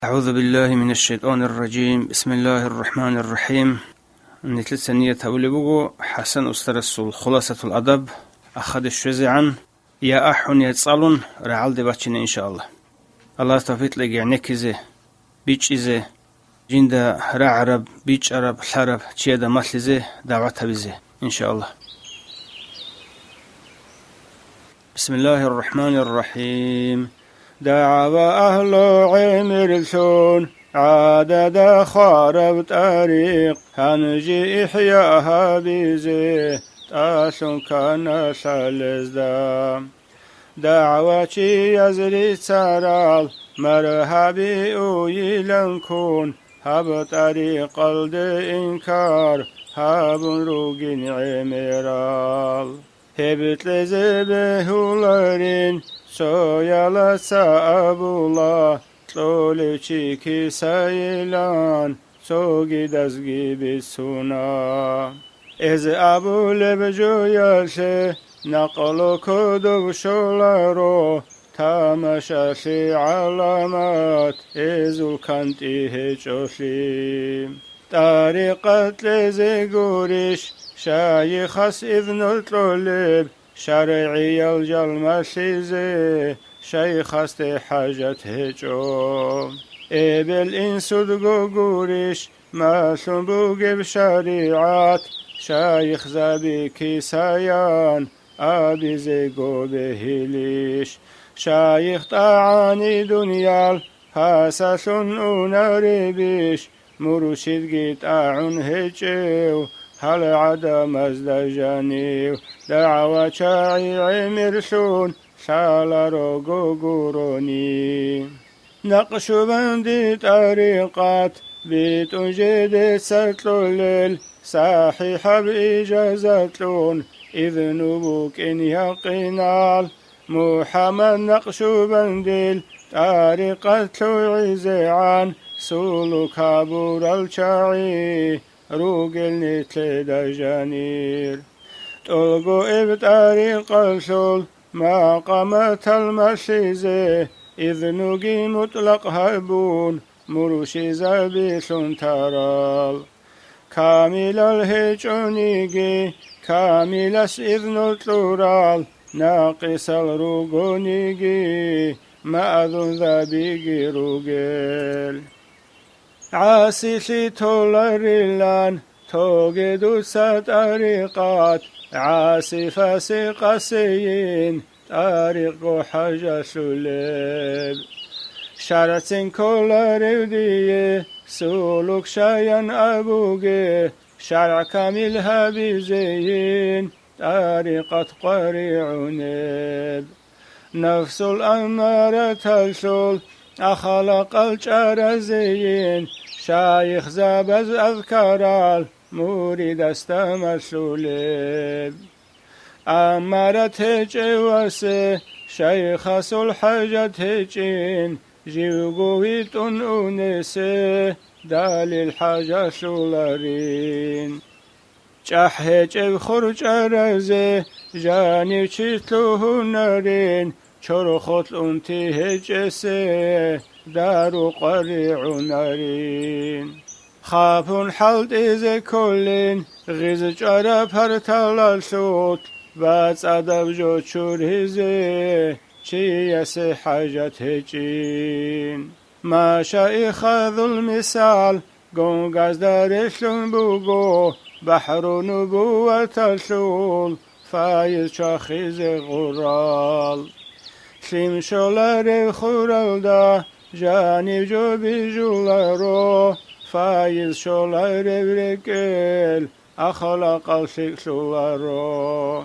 أعوذ بالله من الشيطان الرجيم. بسم الله الرحمن الرحيم. نتلسنية أولي حسن أسترسل خلاصة الأدب أخذ الشوزي عن يا أحن يتصالون رعال دباتشين إن شاء الله. الله استفيد لك يعني كزي بيش إزي جندا رعرب بيش عرب الحرب تشيدا مثل دعوتها بزي إن شاء الله. بسم الله الرحمن الرحيم. دعوى أهل عمرسون عدد خارب طريق هنجي إحياها بزي تاسون كان سالزدام دعوتي يزري سرال مرحبي ويلنكون هب طريق الإنكار هب روغين عمرال هبت لزبهولارين سويالا سابولا تلولي كي سايلان سوغي دزغي بسونا از ابو لبجوياشي نقلو كدو شولارو تامشاشي علامات ازو كانتي هجوشي طريقة لزيغوريش شايخس إذن الطلب شرعي الجلمشيزي شيخست حاجة هجو إبل إنسود غوريش ما سنبوغ بشريعات شايخ زبي كيسايان أبي زيغو بهليش شايخ طعاني دنيال هاسسون أوناريبيش مرشد جيت أعن هجو هل عدم ازدجانيو دعوة شاعي عمرسون شال روغو غوروني نقش بندي طريقات بيت جديد ستلول صحيح بإجازتلون إذن بوك إن يقينال محمد نقش بنديل طريقة عزيعان سولك بور الشاعي روغل نتلد جانير تلقو إبطاريق السول ما قامت المشيزة إذ نجي مطلق هربون مرشيزة بيسون ترال كامل الهجونيجي كاملس إذن التلورال ناقص الروغونيجي ما أذن ذبيجي روغل عاسي تولريلان توجد طريقات عاسي فاسق سيين طريق حاجة سلب شرط كل رودية سلوك شيئا أبوغي شرع كامل هبيزين طريقة قريعنب نفس الأمارة تلسل أخلق الجرزين شايخ زبز أذكرال مورد استمسولب أمرت هجوسي شيخ سلحجة هجين جيوغويت أونسي دال الحاجة سولارين جحج خرج رزي جاني تشتلو نارين شرخت أنتي هجسي دارو قريع نارين خافون حلد إذا كلين غيز جارة پرتال صوت بس أدب جو چور هزي چي يسي حاجت هجين ما شايخ ذو المثال گونگز دارشلون بوغو بحر نبوة الشول فايز شاخيز غرال شیم شولار خورالدا جانب جو بیجولارو فایز شولار برکل اخلاق الشیک شولارو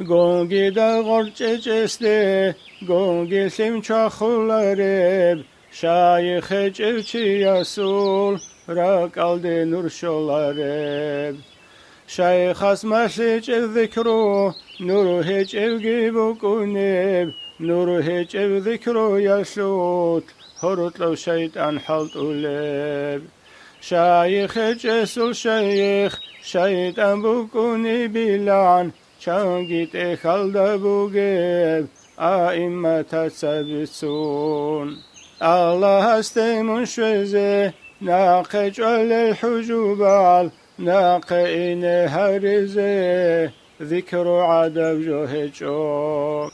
گونگی دا غرچه چسته گونگی شیم چاخولارب شایخ چوچی یاسول راکال دی نور شولارب شایخ اسمشی چو ذکرو نورو هیچ اوگی بکنب نور هيج ذكرو يشوت هرت لو شيطان حلط ولب شايخ جسل شيخ شيطان بكوني بلعن شانجيت خلد بوجب أئمة تسبسون الله استيمون شوزه ناقج الحجوبال ناقين هرزه ذكر عدب جوهجو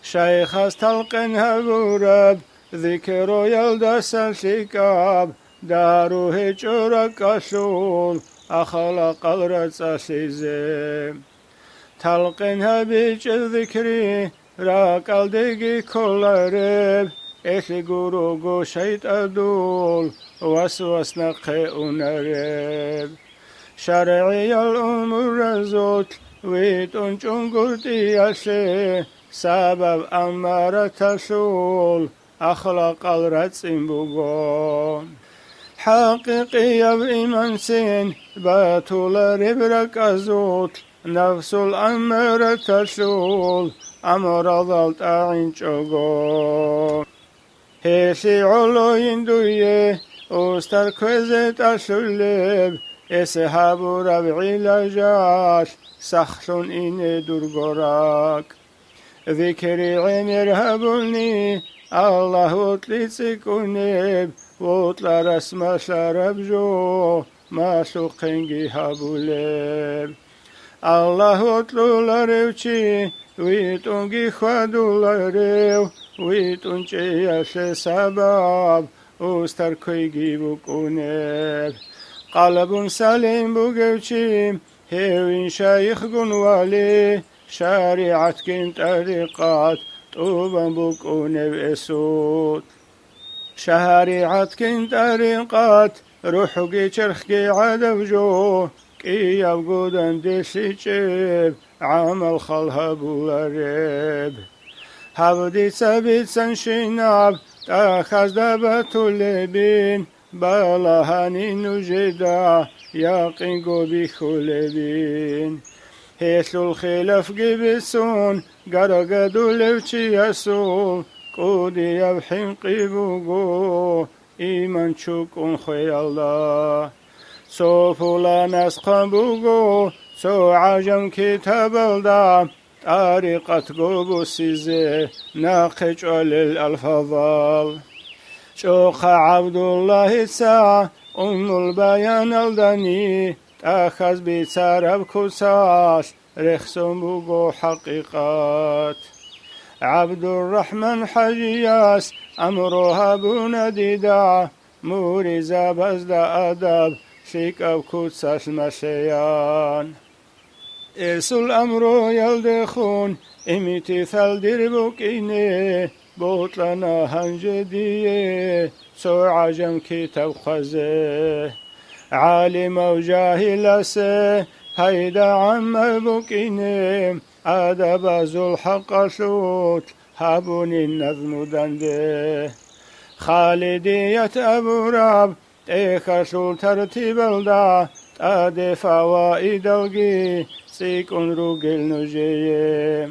شيخ استلقن هبورب ذكر يلدس الشكاب دارو هجرك أشول أخلق الرس أشيزه تلقنها بيج الذكري راك الدقي كل رب إخي قروقو شيط أدول وسوس نقي أنرب شرعي الأمور رزوت ويت أنجون قرتي أشي سبب أمارة تشول أخلق الرسم بقوم حقيقي بإيمان سين باتول ربرك أزوت نفس الأمر تشول أمر ضلت أعين شغو هيشي علو يندويه أستر كوزت أشلب إسحاب ربعي لجاش سخشون إني درقراك ذكري عمر هبولني الله وطليتسكونيب وطلا رسم شرب جو ما شوقنجي هبوليب الله وطلو لريوشي ويتونجي خادو لريو ويتونجي يشي سباب استر كويجي بكونيب قلب سليم بوغوشي هيوين شايخ قنوالي شارعت كنت طريقات طوبا بكونيب اسود شارعت كنت طريقات روحكي شرخكي عدب جو كي يبقودن ديشي جيب عمل خلها بولاريب هبدي سبيت سنشيناب تاخز دبتو لبين بالهاني نجدا يقين قوبي خولبين هيشو الخلاف قبسون قرقدو لوشي يسول قودي يبحين قيبوغو إيمان شوكون خي الله سو فلان اسقن بوغو سو عجم كتاب الدا طريقة قوبو سيزي ناقج الألفضل شوخ عبد الله الساعة البيان الدني تأخذ بسرب كساش رخصم بوغو حقيقات عبد الرحمن حجياس أمرها بنديدا مورزا بزد أدب شيك أو كتساش مشيان إرسو الأمر يلدخون امتثال دربك إني بوطلنا هنجديه سو عجم كتاب خزيه عالم وجاهل سه هيدا عم بكيني أدب ذو الحق شوت هابون النظم دنده خالدية أبو راب تيخشول ترتيب الدا تأدي فوائد الجي سيكون روغل نجيه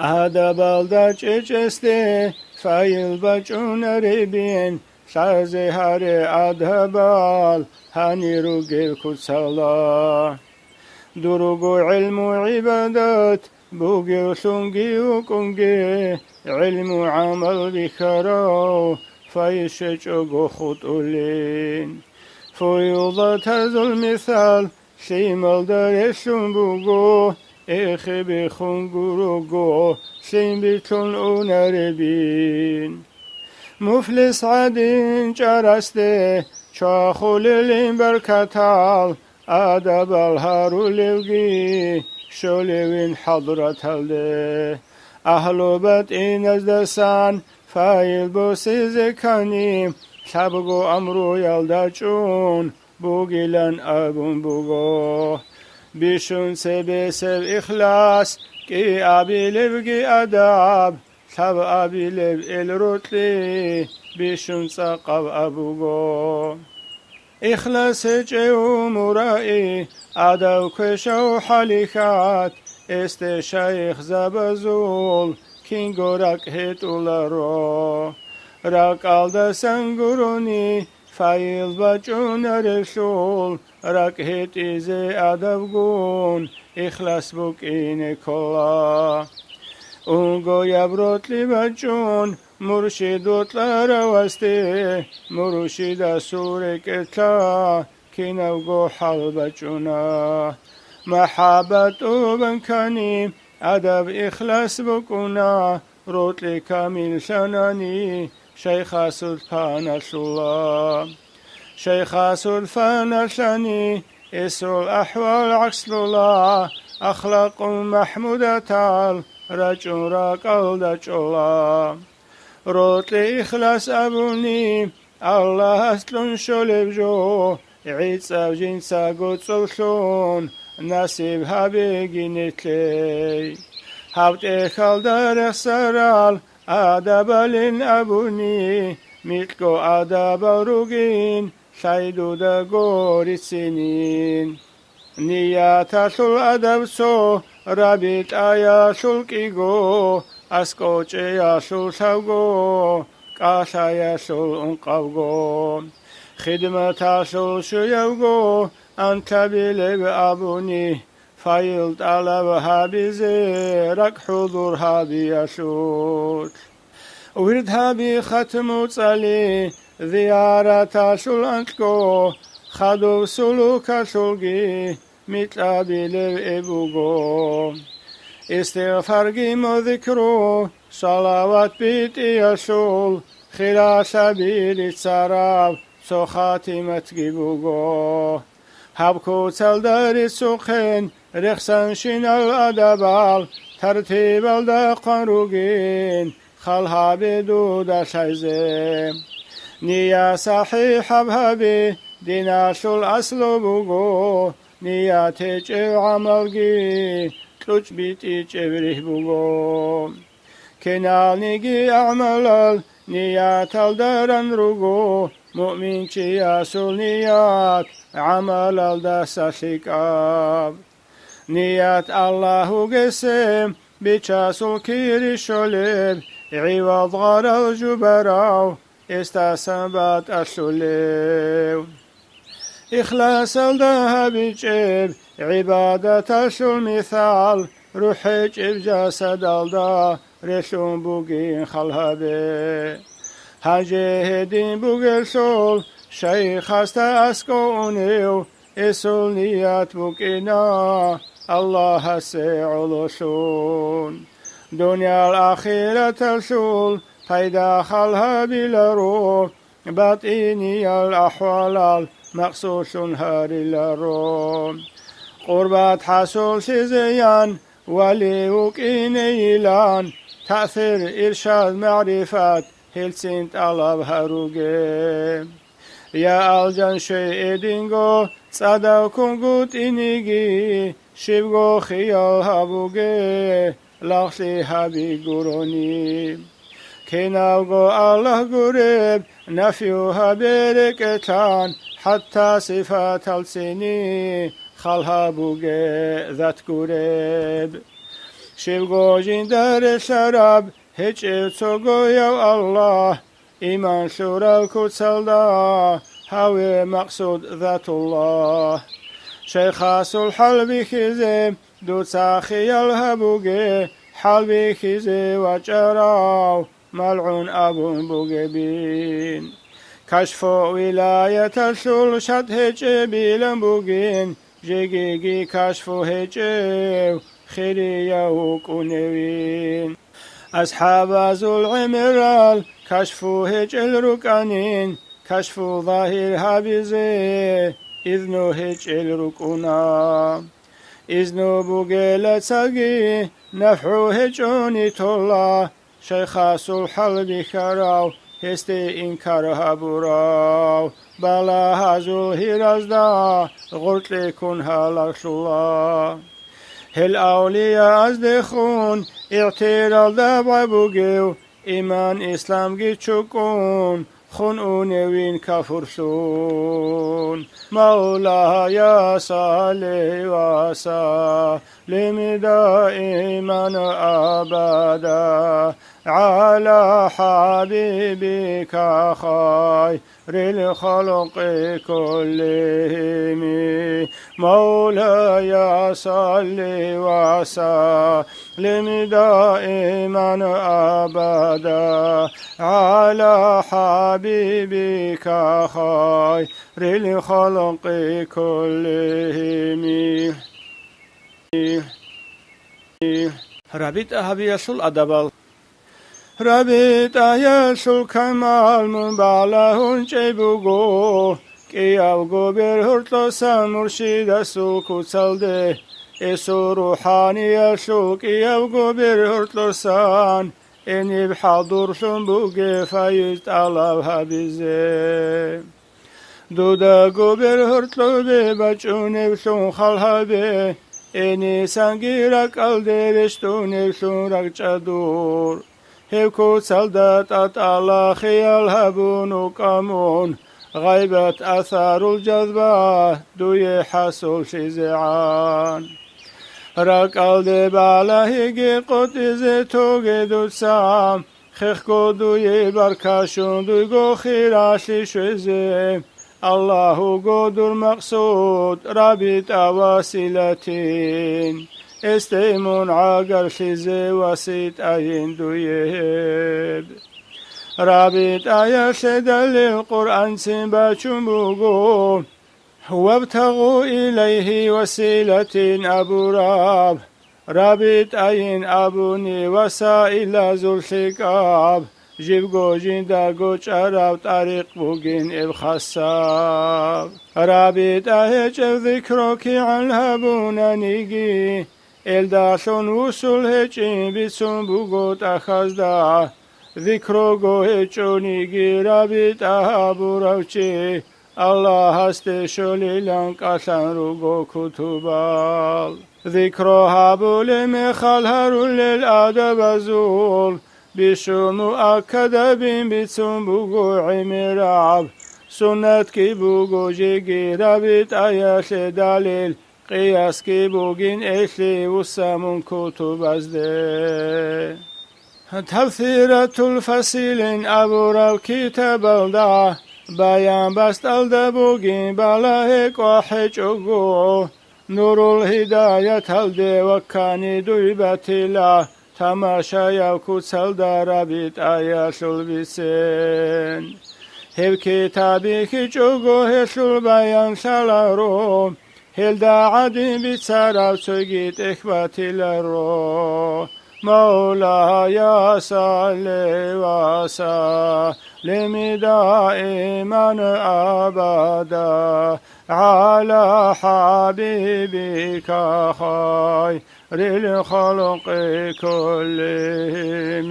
أدب الدا چچسته فايل بچون ريبين شازي هاري أدهبال هاني روغل كتسالا دروغو علم عبادات بوغي سونغي وكونغي علم عمل بخراو فايشجوغو خطولين فيوضات هذا المثال شيمال دارشون بوغو إخي بخونغوروغو شيم بيتون أوناربين مفلس عدين جارسته شاخولين بركتال أدب الهارو لوغي شولوين حضرة هلده أهلو بات إن ازدسان فايل بوسي زكاني شبگو امرو يلدچون بوغيلن أبون بوغو بيشون سبي سب إخلاص كي أبي لبغي أداب شب أبي لب الروتلي بيشون ساقب أبوغو إخلاص جو مرائي أدو كشو حليخات است شيخ زبزول كينغو رك هيتولارو رك alda سنگروني فايل بچون رشول رك هيت إزي أدبگون إخلاص بك إني كلا اونگو يبروت لي بچون مرشدوتlara واسته مرشد سوركتا كينوغو حلبجونا محبت بنكني أدب إخلاص بكونا روتلي كامل شناني شيخ سلطان الله شيخ سلطان شاني اسو الأحوال عكس الله أخلاق محمودة تعال رجل راقل دج الله روتلي إخلاص أبوني الله أسلون شولب جو عيسى جنسا قدسلون نصيب هابيجينتلي هاوت إخال دار سرال أدبالين أبوني ميتكو أدب روجين شايدو دا غوري سنين نياتا شل أدب سو رابط آيا شل كيغو أسكوچ يا شل شوغو قاشا يا شل انقوغو خدمة شل شيوغو أنت بلب أبوني فايل طلبها بزيرك حضورها بيشوت وردها بختم صلي زيارة شل أنتكو خدو سلوك شلقي مثل بلب إبوغو استغفار جيم ذكرو صلوات بيت يشول خلا سبيل السراب سو خاتمة جيبوغو هبكو تلدر سوخين رخصن شين الأدبال ترتيب الدقن روغين خلها بدود شايزي نيا صحيح بهبي ديناشو الأصل بوغو نيا تيجي عملجي تلوش بيتي جبره بوغو كنال نيجي أعملال نيا تلدرن روغو مؤمن ياسول نيات عمل الدس شكاب نيات الله قسم بيشاسول كيري شولب عوض غار الجبراو استسبات الشوليو إخلاص الذهب جيب عبادة المثال روحي جيب جسد الدا رشون بوغين خلهبي هجهدين بوغل شول شيخ استا اسكونيو اسول نيات بوكينا الله سيعلو شون دنيا الأخيرة الشول فايدا خلها بلارو باطيني الأحوال مقصوص هاري لارو قربات حصول شزيان ولي وكيني إيلان تأثير إرشاد معرفات هلسين طلب هروجي يا الجن شيء دينغو صدق كونغوت إنيجي شبغو خيال هابوجي لخلي هابي غوروني كيناوغو الله غريب نفيوها بركتان حتى صفات السني خلها بوجي ذات غريب شبغو جندر شراب هيج اتسوغو يا الله إيمان شورا كتسلدا هاوي مقصود ذات الله شيخ سلحل بخزي دو ساخي الهبوغي حل بخزي وجراو ملعون أبو بوغبين كشف ولاية الشل شد هيج بيلن بوغين جيجي كشف هيج خيري يوكونوين أصحاب ذو العمرال كشفوا هجل ركانين كشفوا ظاهر هابزي إذنو هجل ركونا إذنو بوغيلة ساقي نفعو هجوني طولا شيخا سلحل بخراو هستي إنكارها براو بلا هزو هيرازدا غلط لكونها لرشلا هل أولياء أزدخون اعتراض دابع بوغيو إيمان إسلام جيتشوكون خون أونوين كفرسون مولاي صلي وسلم دائما أبدا على حبيبك خير الخلق كلهم مولاي صل وسلم دائما أبدا على حبيبك خير الخلق كلهم. رابط أهبيسول أدبال رابط أهيسول كمال من بالهون جيبوغو كياوغو برهرتلو سان مرشد سول كوتسالده اسو روحاني سول كياوغو برهرتلو سان اني بحضور سنبوغي فايت على هابيزي دودا برهرتلو ببچوني بسون خالهابي اني سانگيرك الدرشتوني بسون رقچادور هيكو سلدات أطالة خيال هبون وقامون غيبة أثار الجذبة دوي حصول شزعان راك الدب على هيجي قطيزي توغي دو سام خيخكو دوي بركاشون دوي غو خيراشي شوزي الله قدر مقصود رابط واسلتين استيمون عاقر شزي وسيط أين دويب رابط آية شدل القرآن سنبا چنبوغو وابتغوا إليه وسيلة أبو راب رابط أين أبوني وسائل ذو الحقاب جيبغو جنداغو چراب طريق بوغين إبخصاب رابط آية ذكروكي عن هبونا نيجي الداشون وصول هچين بيتسون بوغوت أخزدا ذكروغو هچونيگي رابط أهابو روچي الله هست شوليلان قشن روغو كتوبال ذكرو هابو لمخال هرول للأدب زول بشو مؤكد بين بيتسون بوغو عمراب سنة كي بوغو جيجي رابط آياش دليل قياس كي بوغين إشلي وسامون كتب أزده تفسيرة الفصيل أبورا الكتاب الدا بيان بستل دبوغين بلاهيك وحجوغو نور الهداية هلدي وكاني دويبتلا تماشا يوكو تسلدا رابط آياش البسين هل كتابي كجوغو هشل بيان شلارو هل دا عدين بيتسارا سوغيت إخواتي لرو مولاي صل وسلم دائما أبدا على حبيبك خير الخلق كلهم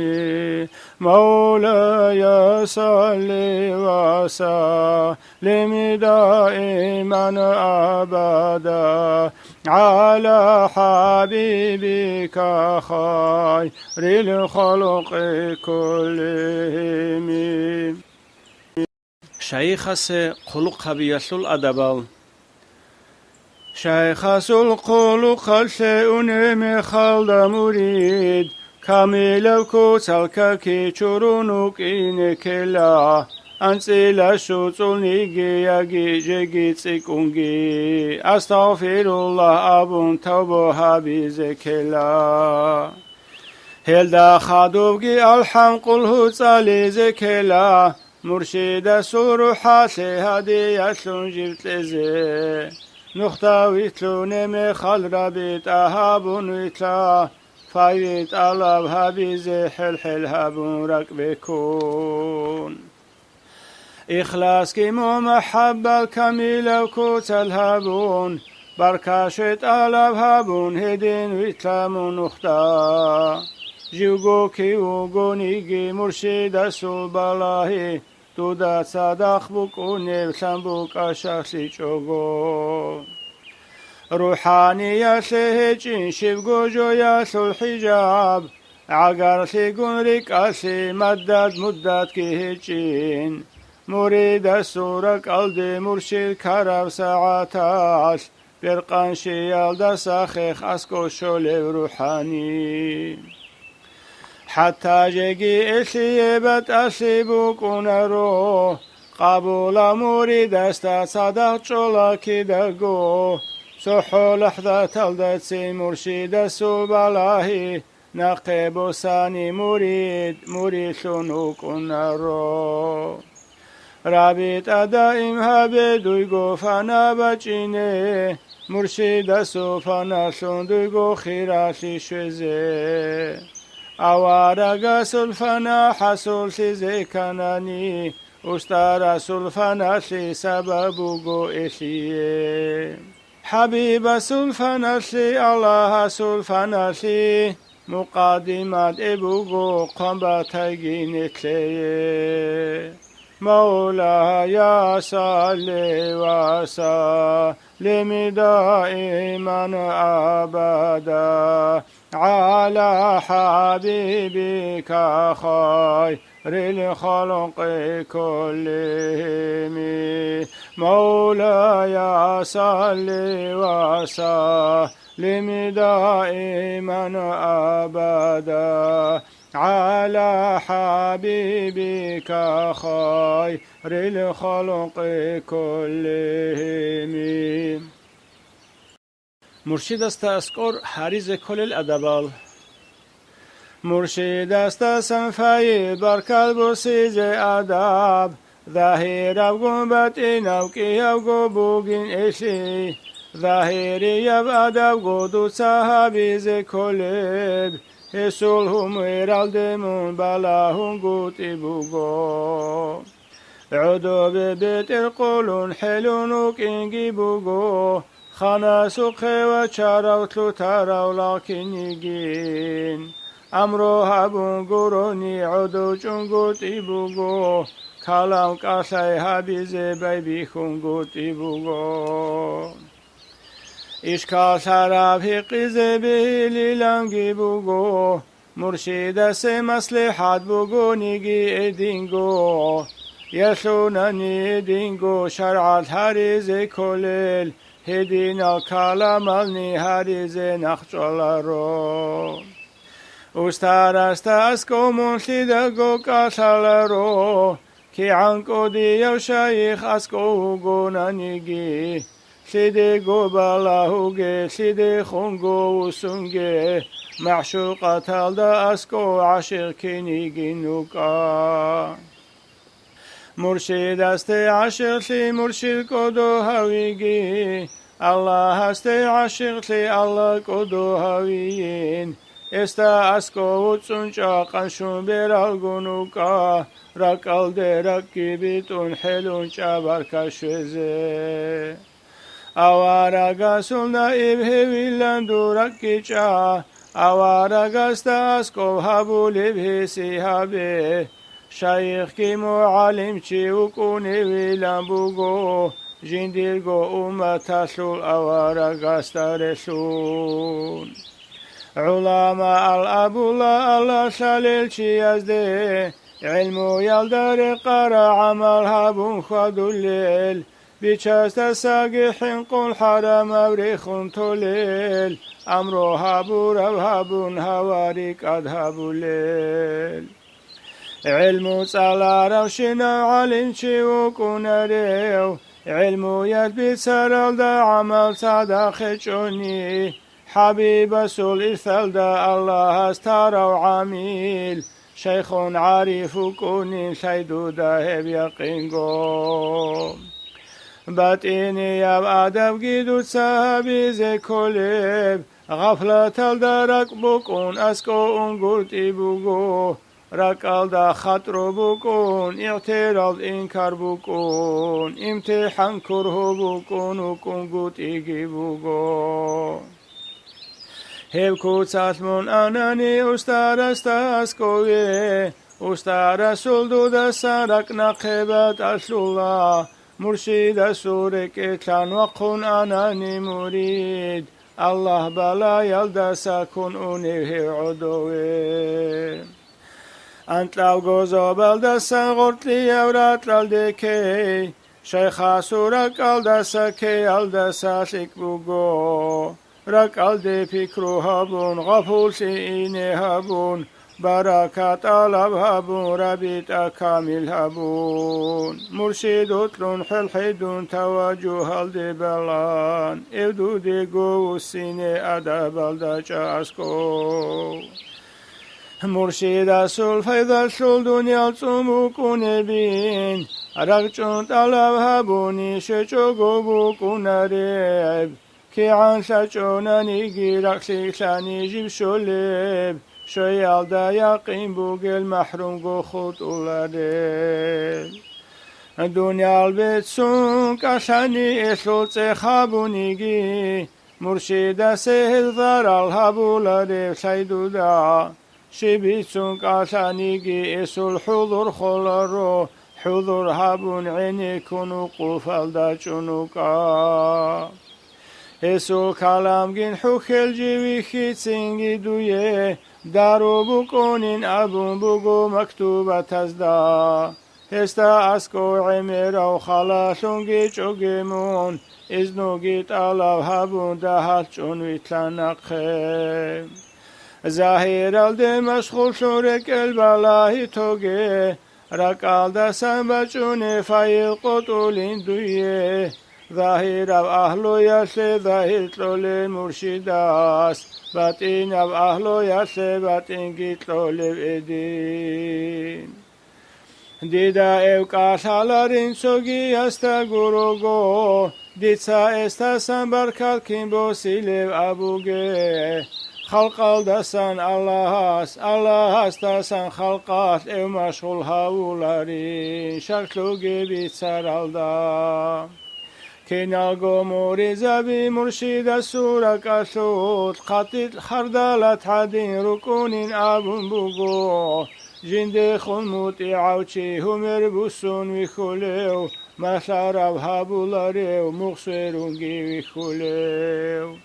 مولاي صل وسلم دائما أبدا على حبيبك خير الخلق كلهم. شيخس خلق بيسول أدبال شيخس الخلق شيء مخال مريد كامل كوتالك كي چورونوك إنكلا أنسيلا شوتول نيجي يجي جيجي تسيكونجي أستغفر الله أبون توبو حبيزكلا هلدا خادوغي الحمق الهوتالي زكلا مرشد سور حاسي هدي يسلون جبت لزي نختا ويتلون مخال رابط أهابون ويتلا فايت ألاب هبيزي حل هابون ركبكون إخلاص كيمو محبة الكاملة وكوت الهابون بركاشت ألاب هابون هدين ويتلامون نختا جوغو كيوغو نيجي مرشد سوبالاهي تودا صدق بكوني بسنبوك أشخصي چوغو روحاني يسهجين شبغو جو يسو الحجاب عقر سيقون ريك أسي مدد كيهجين مريد السورك ألدي مرشد كرب ساعتاش برقان شيال دا ساخيخ أسكو شولي روحاني حتى جيجي إسيبت أسيبو كونارو قبول مريد استا صدق شولاكي دقو سحو لحظة تلدتسي مرشد سوبالاهي نقب ساني مريد شنو كونارو رابط أدائم هبدويگو فنا بچينه مرشد سوفنا شندويگو خيراشي شوزه اوارگا سلفنا حسول سيزي كاناني استار سلفنا شي سببوگو إشيه حبيب سلفنا شي الله سلفنا شي مقدمات ابوگو قنبتاگي نتليه مولاي صل وسلم دائما أبدا على حبيبك خير الخلق كلهم مولاي صل وسلم دائما أبدا على حبيبك خير الخلق كلهم مرشد است اسکر حریز کل الادبال مرشد است سنفای برکت بسیج ادب ظاهر و گنبت نوکی و گبوگین اشی ظاهری و ادب گدو صحابیز کلب هسول هم ایرالدمون بلاهم گوتی بوگو عدو ببیت القلون حلون و کنگی بوگو خانا سقه و چراوتلو تراو لاکنیگین امرو هبون گرونی عدو چون گوتی بوگو کلام کاسای حبیزه بی خون گوتی بوگو اشکال شرافی قیزه به لیلانگی بوگو مرشد سه مصلحات بوگو نیگی ادینگو یسونانی دینگو شرعت هریز کلل هدینا کلام النی هریز نخچالارو استار است اسکو منشدگو کاسالارو کی عنکو دیو شیخ اسکو گونانیگی سيدي قبله سيدي خنقو وسنقي معشوقة تالدا أسكو عشق كيني جنوكا مرشد استي عشق لي مرشد كدو هويجي الله استي عشق لي الله كدو هويين استا أسكو وتسنجا قنشون بيرال جنوكا ركال دي ركبتون حلون شابركا شوزي اوارگا سولنا ابهویلن دورکیچا اوارگاستا اسکو هبول ابهسی هبه شیخ کی معلم چی وکونی ویلن بوگو جندیرگو امتسول اوارگاستا رسول علماء الابولا الله شلیل چی ازده علمو یلدر قرا عمل هبون خدولیل بیچست ساگحین قل حرم اوریخون تولیل امرو هبور او هبون هواریک ادهبو لیل علمو صلا روشنا علم چی و کنریو علمو ید بیسرال دا عمل صدق چونی حبیب سول ارثل دا الله استارو عمیل شیخون عارف کنین شیدو دا هب یقین باتيني يا أدب جدود صحابي زي كلب غفلة الدرك بكون أسكون قلتي بوغو ركال دا خطر بكون اعتراض إنكار بكون امتحان كره بكون وكون قلتي بوغو هبكو تساتمون أناني أستار أستاسكوي أستار سلدو دا سارك نقبت أسلولا مرشد سورك اتلان وقن أناني مريد الله بلا يلدا سكن أنيه عدوي أنت لو جوزو بلدا سغرت لي أورات للدكي شيخا سورك ألدا سكي ألدا ساسك بوغو رك ألدي فكرو هبون غفول سيني هبون بركات الهبون ربيت أكامل هبون مرشد لون حلحدون توجه الدبلان إبدو ديقو السيني أدب الدجا أسكو مرشد سول فيض سول دنيا تسموكون بين رقجون طلب هبوني شجوغو بوكون ريب كي عن شجوناني جيرك سيساني جيب شوليب شويال دا يقين بوغل محروم گو خود اولاره دنیا البيت سون كشاني اسلو تخابونيگي مرشد سهل ذر الهبولاره سيدو دا شبيت سون كشانيگي اسل حضور خلرو حضور هبون عيني كنو قفل دا چونوكا اسو کلام گین حکل جیوی خیتسینگی دویه دارو بکنین ابون بگو مکتوبت از دا هستا اسکو عمیر و خلاشونگی چوگیمون ازنوگی طلب هبون دهت چون ویتلنقه ظاهر الده مشغول شورک البلاهی توگه رکال دستن بچون فایل قطولین دویه ظاهر أهل يسل ظاهر طول مرشداس باطن أهل يسل باطن كتول الدين ديدا كاشالارين سوغي استغروغو ديتسا استسان بركات كيمبو سيلب أبوغي خلق الدسان الله استسان خلقات مشغول هاولارين شكلوغي بيتسار الدا كيناغو موريزا بمرشد سورك أسود قتل خردالت حدين ركون أبن بوغو جند خلموت عوشي همر بوسون ويخوليو مسارب هابولاريو مغسرونجي ويخوليو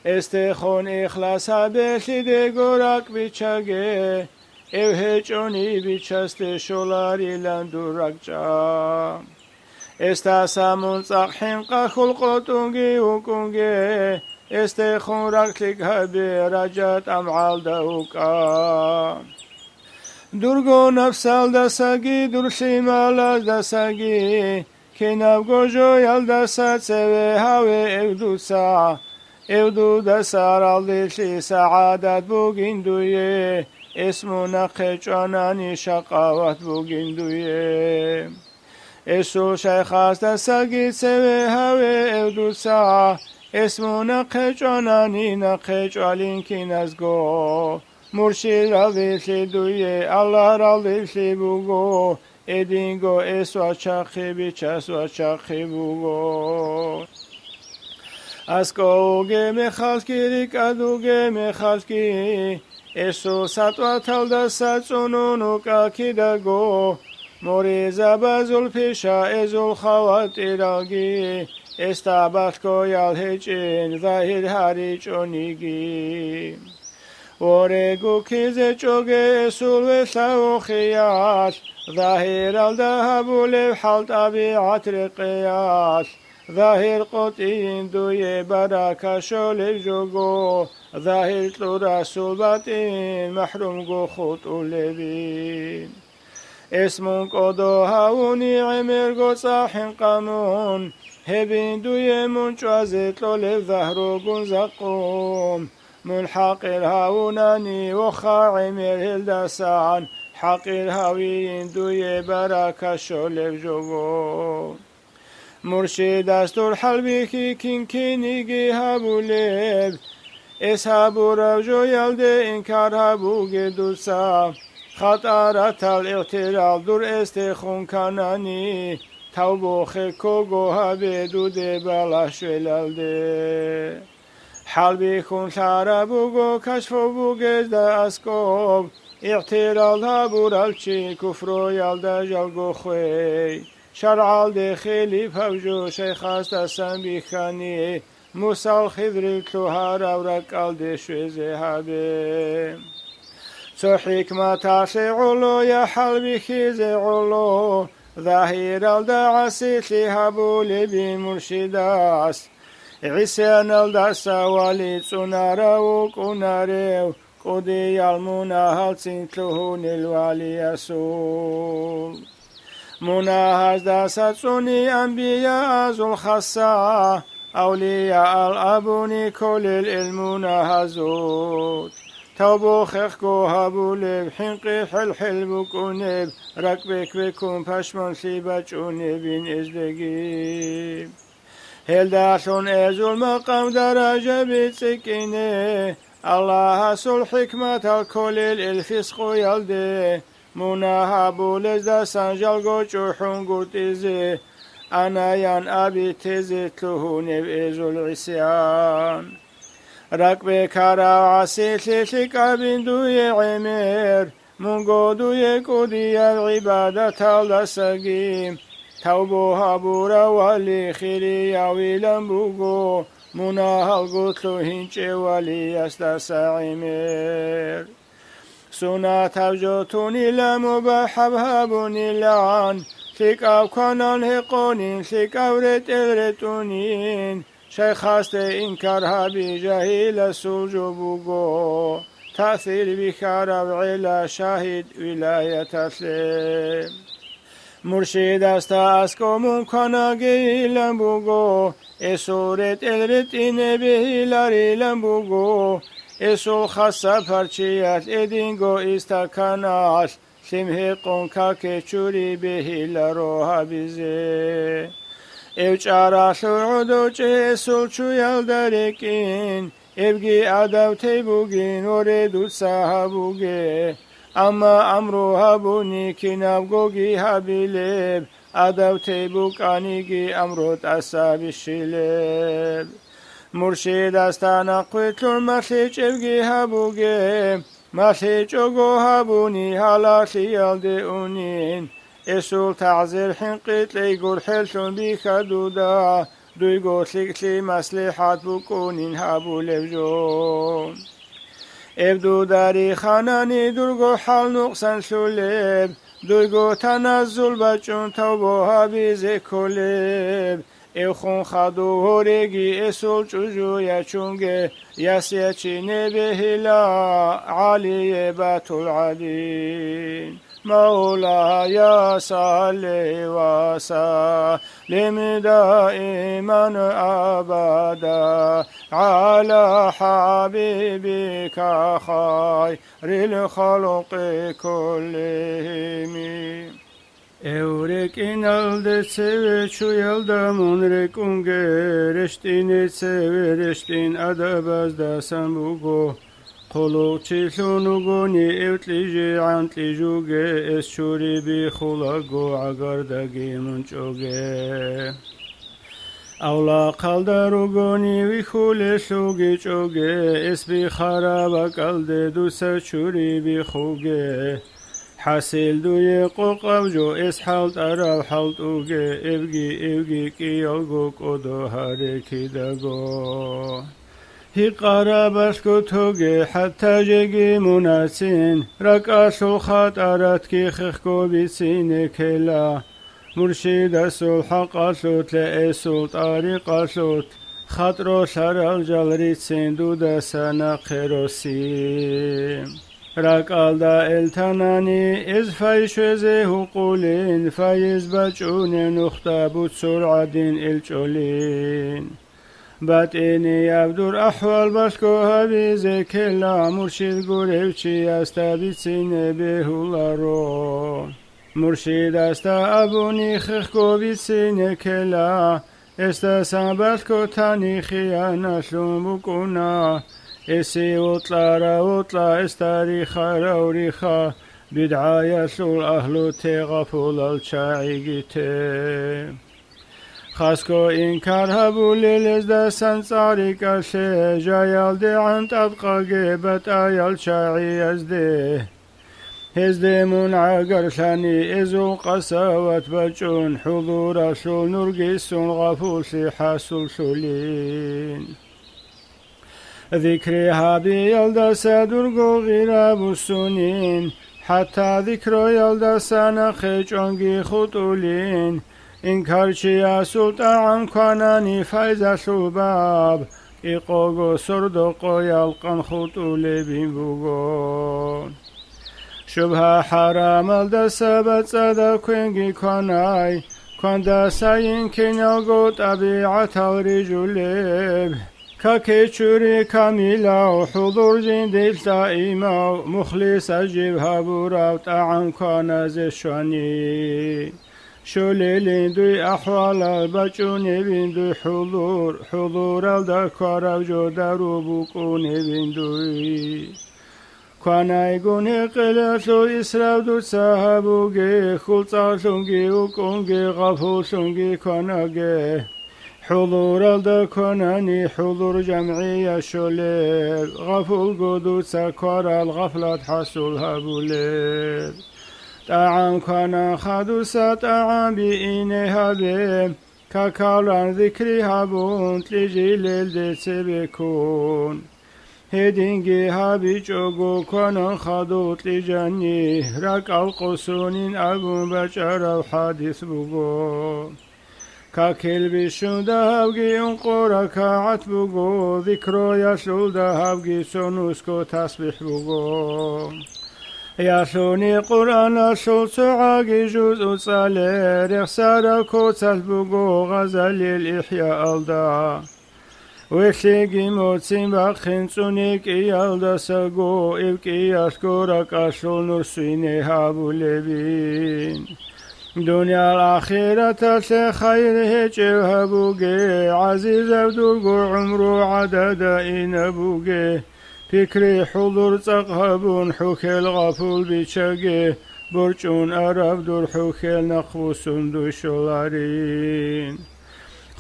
استخون إخلاص بشد غورك بيچاگه هچوني بيچست شولاري لندورك جا استاسامون صحين قخل قطونجي وكونجي استخون ركلك هبي رجات أمعال دوكا درگو نفسال دساگی درشی مالاز دساگی کناب گوجو یال دسات سوی هاوی اودو دسار الدشی سعادت بوگین دویه اسمو نقش آنانی شقاوت بوگین دویه اسو شیخاست دساگی سوی هاوی اودو سا اسمو نقش آنانی نقش آلین کی نزگو مرشد رالدیشی دویه الله رالدیشی بوگو ادینگو اسوا چاقی بیچسوا چاقی بوگو اسکوگه میخالکی ریکادوگه میخالکی اسو سطوه تلده سچونونو کاکی دگو موریزه بزول پیشا ازول خواتی راگی استابت کو یال هیچین ظاهر هاری چونیگی ورگو کیزه چوگه سول و سو خیاس ظاهر الذهب لحال طبيعة القياس ظاهر قطين دوي بركة شول جوجو ظاهر طورا سلبتين محروم جو خط لبين اسم قدو هاوني عمر جو صاحن قانون هبين دوي منشوزت لولف ظهرو جنزقوم ملحق الهاوناني وخا عمر هلدسان حق الهاوين دوي بركة شولف جوجو مرشد استور حلبي كي كينكينيجي هابو لب اسهابو روجو يلده انكار هابو جدوسا خطارة الاغترال دور استخون كاناني توبو خكوغو هابي دوده بلاش ولالده حلبي كون شاربوغو كشفو بوغز دا اسكوب اغترال هابو رالشي كفرو يلده جلگو خوي شرع الدخيلي فوجو شيخ استسان بخاني موسى الخضر تلوهار ورك الدشوزي هابي سو حكمة علو يا حلبي خيزي علو ظاهر الدعسي هابو لبي مرشداس عسيان الدعسا والي تنارو كناريو قدي المناهل سنتلهون الوالي أسول مناهز داستوني أنبياء ذو الخصة أولياء الأبوني كل المناهزوت توبو خيخكو هابو لب حنقي حل بكونب ركبك بكون پشمان سيبچوني بين ازدگيب هل داشون ازول مقام درجة بتسكينه الله سل حكمة الكل الفسق يلده مناهبو لزد سنجل جوحون قرتزي أنا ين أبي تزت لهون بإزول عسيان ركب كارا عسيت لك أبن دوي عمير منقو دوي قدي العبادة لسقيم توبو هابورا والي خيري يويلن بوغو مناهل قتلو هنچه والي يستسا عمير سنة توجوتوني لمبحب هابوني لعن لك أبقانان هقونين لك أورت الرتونين شيخ هست إنكار هابي جاهيل سلجبوغو تأثير بكار بعلا شاهد ولاية تسليم مرشد است اسکو ممکن گیلم بگو اسورت الرتین بهیلاریم بگو اسول خاصه پرچیت ادینگو استکاناش سمه قنکا که چوری بهیلارو بیزه اوچارا سعودو چه اسول چویل درکین ابگی ادو تیبوگین وردود صاحبوگه اما امرو هبوني كنابغوغي هبيلب ادو تيبوك انيغي امرو تاساب الشيلب مرشد استانا قتل مسيج ابغي هبوغي مسيج اوغو هبوني هالاشي يلدئونين اسول تعزير حين قتلي قول حلشون بيخدودا دويغو سيكسي مسلحات بكونين هبو لبجون ابدو داری خانانی درگو حال نقصان شلب دویگو تنزل بچون توبو حبیز کلب او خون خدو هرگی اسول چوجو چونگه یسی چینه بهلا علی بات العدین مولاي صل وسلم دائما أبدا على حبيبك خير الخلق كلهم Eurek inalde seve çuyalda monrek unge reştine seve reştin adabazda sambugo Kolo çilunu ni evtlici antlijuge eşuri bi khulago agardagi munçoge Avla kaldarugoni vi khule şuge çoge esbi kharaba kalde dusa çuri bi khuge حاصل دوی قوقو جو اسحالت عرب حالت اوگه evgi ki yolgo kodo hareki dago hi qarabash kotoge hatta jegi munasin rakasul khat arat ki khko bisine kela murshid asul haq asut le esul tariq asut khatro sharal jalrit senduda sana qerosim رقالدا التناني إذ فايشوزي هقولين فايز بچون نختا بود سرعدين الچولين باتيني يبدور أحوال باشكو هبيزي كلا مرشد قريبشي استابيتسين بهولارو مرشد استا أبوني خخكو بيتسين كلا استاسان باشكو تاني خيانا شلوم بكونا اسي وطلا استاريخا روريخا بدعاية سول أهلو تغفول الشاعيقتي خاسكو إنكار هبو للزدا سنصاري كاشي جايال دي عن تبقى جيبت آيال شاعي يزدي هزدي منعقر ثاني إزو قساوة بجون حضور سول نرقسون غفوسي حاسول سولين ذكرها بيلدا سادرغو غيراب السنين حتى ذكرو يلدا سانخج عنقي خطولين إنكارشي سلطان كاناني فايزة شباب إقوغو سردقو يلقن خطو لبين بوغون شبه حرام الدسبت صدا كوينجي كوناي كون داساين كينيوغو طبيعة الرجل كاكيتشوري كاميلا وحضور جنديل دائما مخلص جبها براو طعن كون زشواني شوليلين دوي أحوال البجوني بين دوي حضور الدكار وجودارو بوكوني بين دوي كوناي غوني قلتو إسراو دو ساهبوغي خلطا سونغي وكونغي غفو سونغي كوناغي حضور الدكوناني حضور جمعية شوليل غفو القدو سكار الغفلة حصول هبوليل طعام كان خدوسة طعام بإني هبيم كاكالان ذكري هبون تلجي للدس بكون هدينجي هبي جوغو كان خدوت لجاني رك القصونين أبون بشر وحادث بغو كاكل بشون دهبجي انقورا كاعت بغو ذكرو يسول دهبجي سونوسكو تسبح بغو ياسوني قرآن شول سعاقي جزء صالير يخسار كوتس بقو غزل الإحياء ألدا ويخلقي موتسين باقين سونيك إيالدا ساقو إبكي ياسكورك أشول نرسيني هابو لبين دنيا الآخرة خير هجو هبوغي عزيز أبدوغو عمرو عدد إنبوغي فكري حضور تقهبون حوكل غفول بيشاقي برجون أراب دور حوكل نقفو سندو شولارين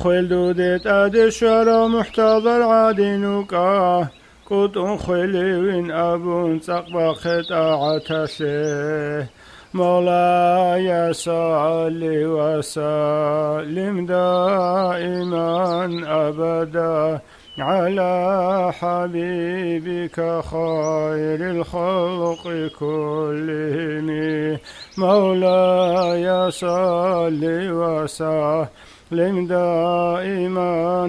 خيل دودت أدي شارع محتضر عادينوكا قطن خيلوين أبون تقبا خطاعة تسيه مولاي صل وسلم دائما أبدا على حبيبك خير الخلق كلهم مولاي صل وسلم دائما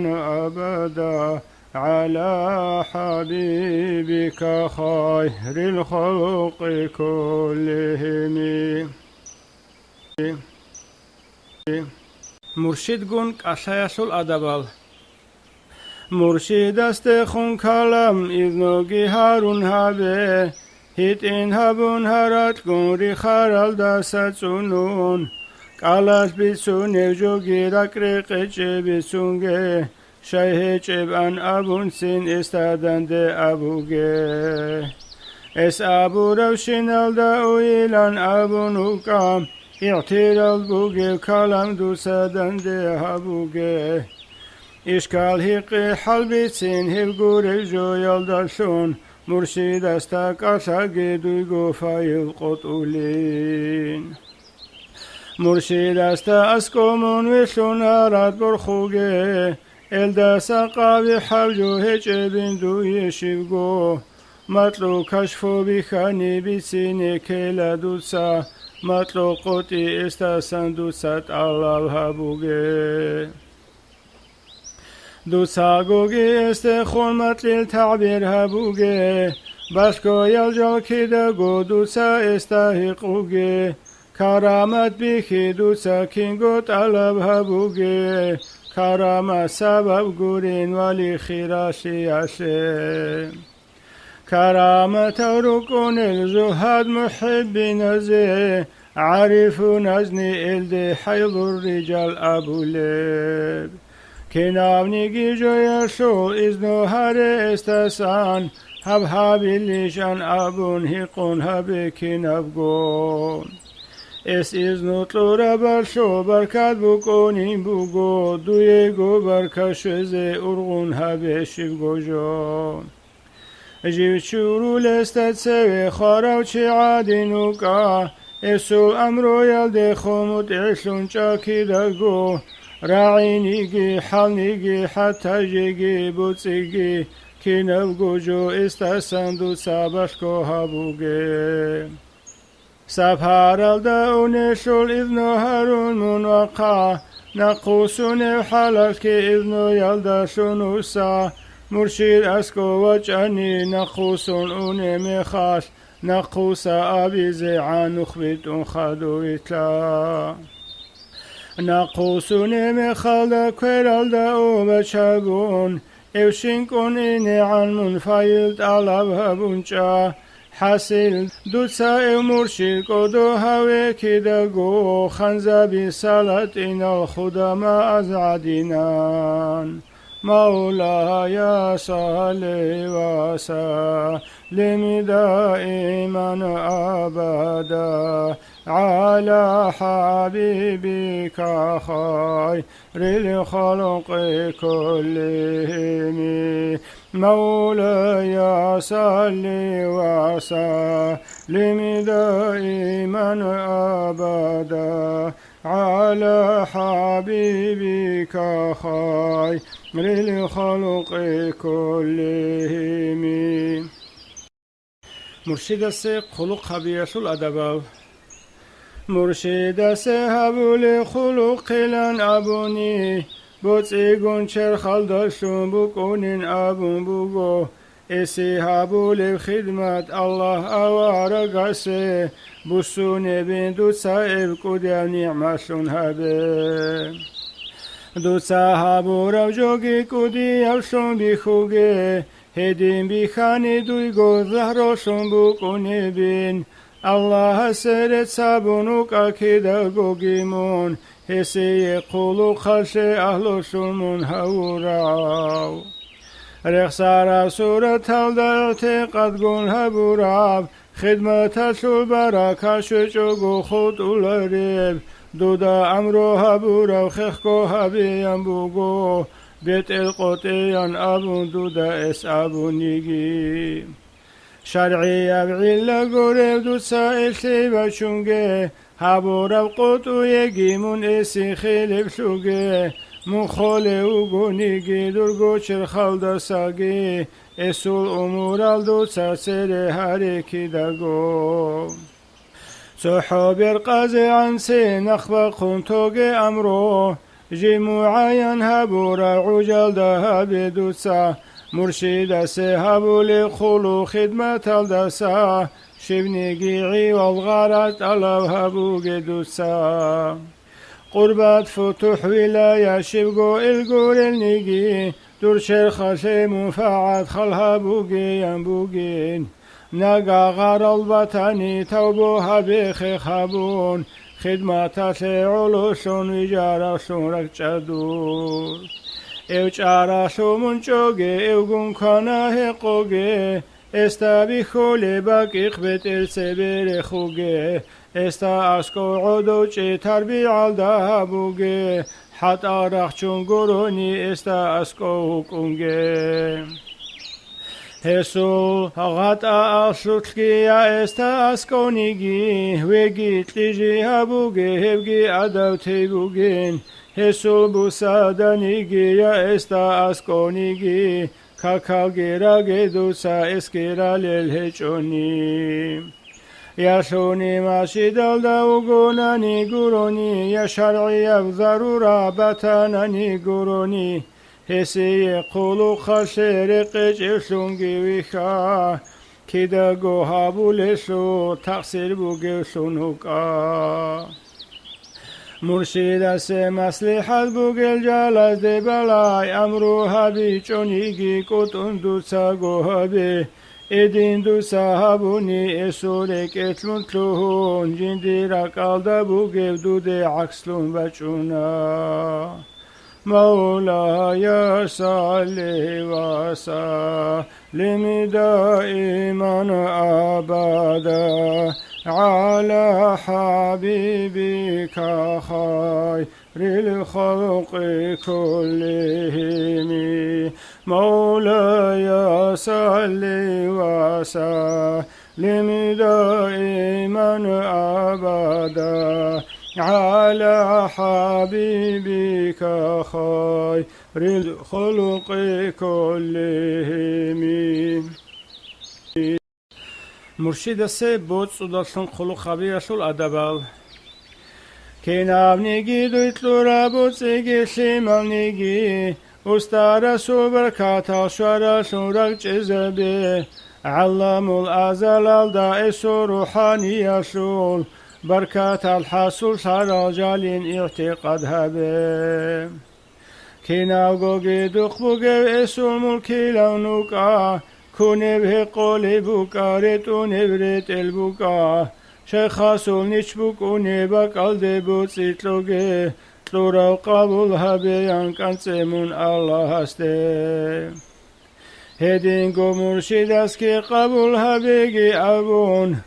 أبدا على حبيبك خير الخلق كلهم مرشد قنك أشياء الأدبال مرشد استخون كلام إذنوغي هارون هابه هيت إن هابون هارات قنري خارال داسات سنون قالاش بيسون جوغي رقرق بيسونغي شايه ان أبون سين استادن دي أبوغي اس أبو روشنال دا ويلان أبون وكام اعترال بوغي كلام دوسادن دي أبوغي إشكال هيقي حلبي سين هبقوري جو يلدالشون مرشد استاك أشاقي دويقو فايل قطولين مرشد استا اسكومون وشون هارات برخوغي الدا ساقاوي حوجو هجبين دوي شبقو مطلو كشفو بخاني بسيني كيلا دوسا مطلو قوتي استاسان دوسات الله الهبوغي دوسا غوغي استخون مطلل تعبير هبوغي باشكو يلجو كده غو دوسا استاهقوغي كرامت بيخي دوسا كينغو طلب هبوغي كرامة سبب غورين ولي خيراشي عشي كرامة ركون الزهاد محبين زي عارف نزني إلدي حيض الرجال أبو ليب كنابني جيجو يشو إذنو هاري استسان هب الليشان أبون هيقون هبي كنابقون اس إذنو طلورا برشو بركات بكونين بوغو دويغو بركشوزي أرغون هبي شبغو جون جيب شورو لستت سوي خاراو چي عادينوكا اسو أمرو يلدي خمود عشلون چاكي دغو راعينيجي حالنيجي حتى جيجي بوتسيجي كينبغو جو استسندو سابشكو هبوغي سبحار الدون شول إذنو هارون منوقع نقوسون حلق إذنو يلدا شنوسا مرشد اسکو وچانی نخوسون اون میخاش نخوس آبی زعان نخبتون خدو اطلاع نقوسون میخال کرال دا او بچبون اوشین کنین عن منفایل طلب هبونچا حاصل دوتسا او مرشد کدو هوی کدگو خنزا بی سالت این الخدا ما از عدینان مولاي صل وسلم دائما أبدا على حبيبك خير الخلق كلهم مولاي صل وسلم دائما أبدا على حبيبك خير للخلق كلهم مرشد سه خلق خبیرش الادب مرشد سه حبول خلق لن ابونی بوتیگون چر خالداشون بکنین ابون بگو اسی حبول خدمت الله اوارگسه بسونه بین دو صاحب کدیو نعمشون هبه دو صاحب رو جوگی کدیو شون بیخوگه هدیم بیخانی دوی گو زهرشون بکنی بین الله سرت سابونو که گوگیمون حسی قلو خلش اهلشون منهوراو رخصار صورت هلدت قد گون هبوراب خدمتشو برکش چوگو خود اولریب دودا امرو هبورا خخکو هبیم بوگو بیت القطیان ابون دودا اس ابونیگی شرعی ابعی لگوریب دو سایشی بچونگه هبورا قطو یگیمون اسی خیلیب شوگه مخاله و گونیگی درگو چرخال دستگی اصول امورال دو سر هرکی دگو صحابر قاضی عن سی نخبا خونتوگ امرو جموعاین هبورا عجل ده بدوسا مرشد سه هبول خلو خدمت الدسا شبنگی والغارت علو هبوگ دوسا قربت فتوح ولاية شبقو القور النقي دور شرخة مفاعد خلها بوقين بوقين نقا غار البطاني توبوها بيخي خابون خدمة علوشون وجارشون ركجدور او چاراشو منچوگه او گون کنه قوگه استا بخولی باقیق بت السبیر خوگه استا اسکو عدو چه تربیع ده بوگه حتی رخچون گرونی استا اسکو کنگه حسو غط اصلتکی استا اسکو نیگی وگی تلیجی هبوگه هبگی عدو تی بوگین حسو بوسادنیگی یا استا اسکو نیگی کاکاگیرا گدوسا اسکیرا لیلهچونی یا شونی ماشیدال داو گونانی گورونی یا شرعی او ضرورا بطانانی گورونی حسی قلو خشیر قجشونگی ویخا که دا گوها بولشو تقصیر بوگشون هکا مرشد سه مصلحت بوگل جلز ده بلای امروها بی چونیگی کتون دوسا گوها بی ادین دوسا هبونی اسولک اتلون جندی رکالده بوگل دوده عکسلون بچونا مولاي صل وسلم دائما أبدا على حبيبك خير الخلق كلهم مولاي صل وسلم دائما أبدا على حبيبك خير الخلق كلهم مرشد سه بود صداشون خلق خبیرشون ادبال که نبنگی دویتلو را بود سیگی شیمال نگی أستا رسول بركات شرى شورك جزبه علم الأزل الدائس روحاني يشول بركات الحصول صار جالين اعتقادها به كنا وقوقي دقبوقي اسو الملكي لونوكا كوني به قولي بوكا ريتو نبريت البوكا شيخاسول نيشبوكوني بقال دي بوتسيتلوغي تلورا قبولها بيان كانسيمون الله هستي هدينكو مرشدسكي قبولها بيجي أبون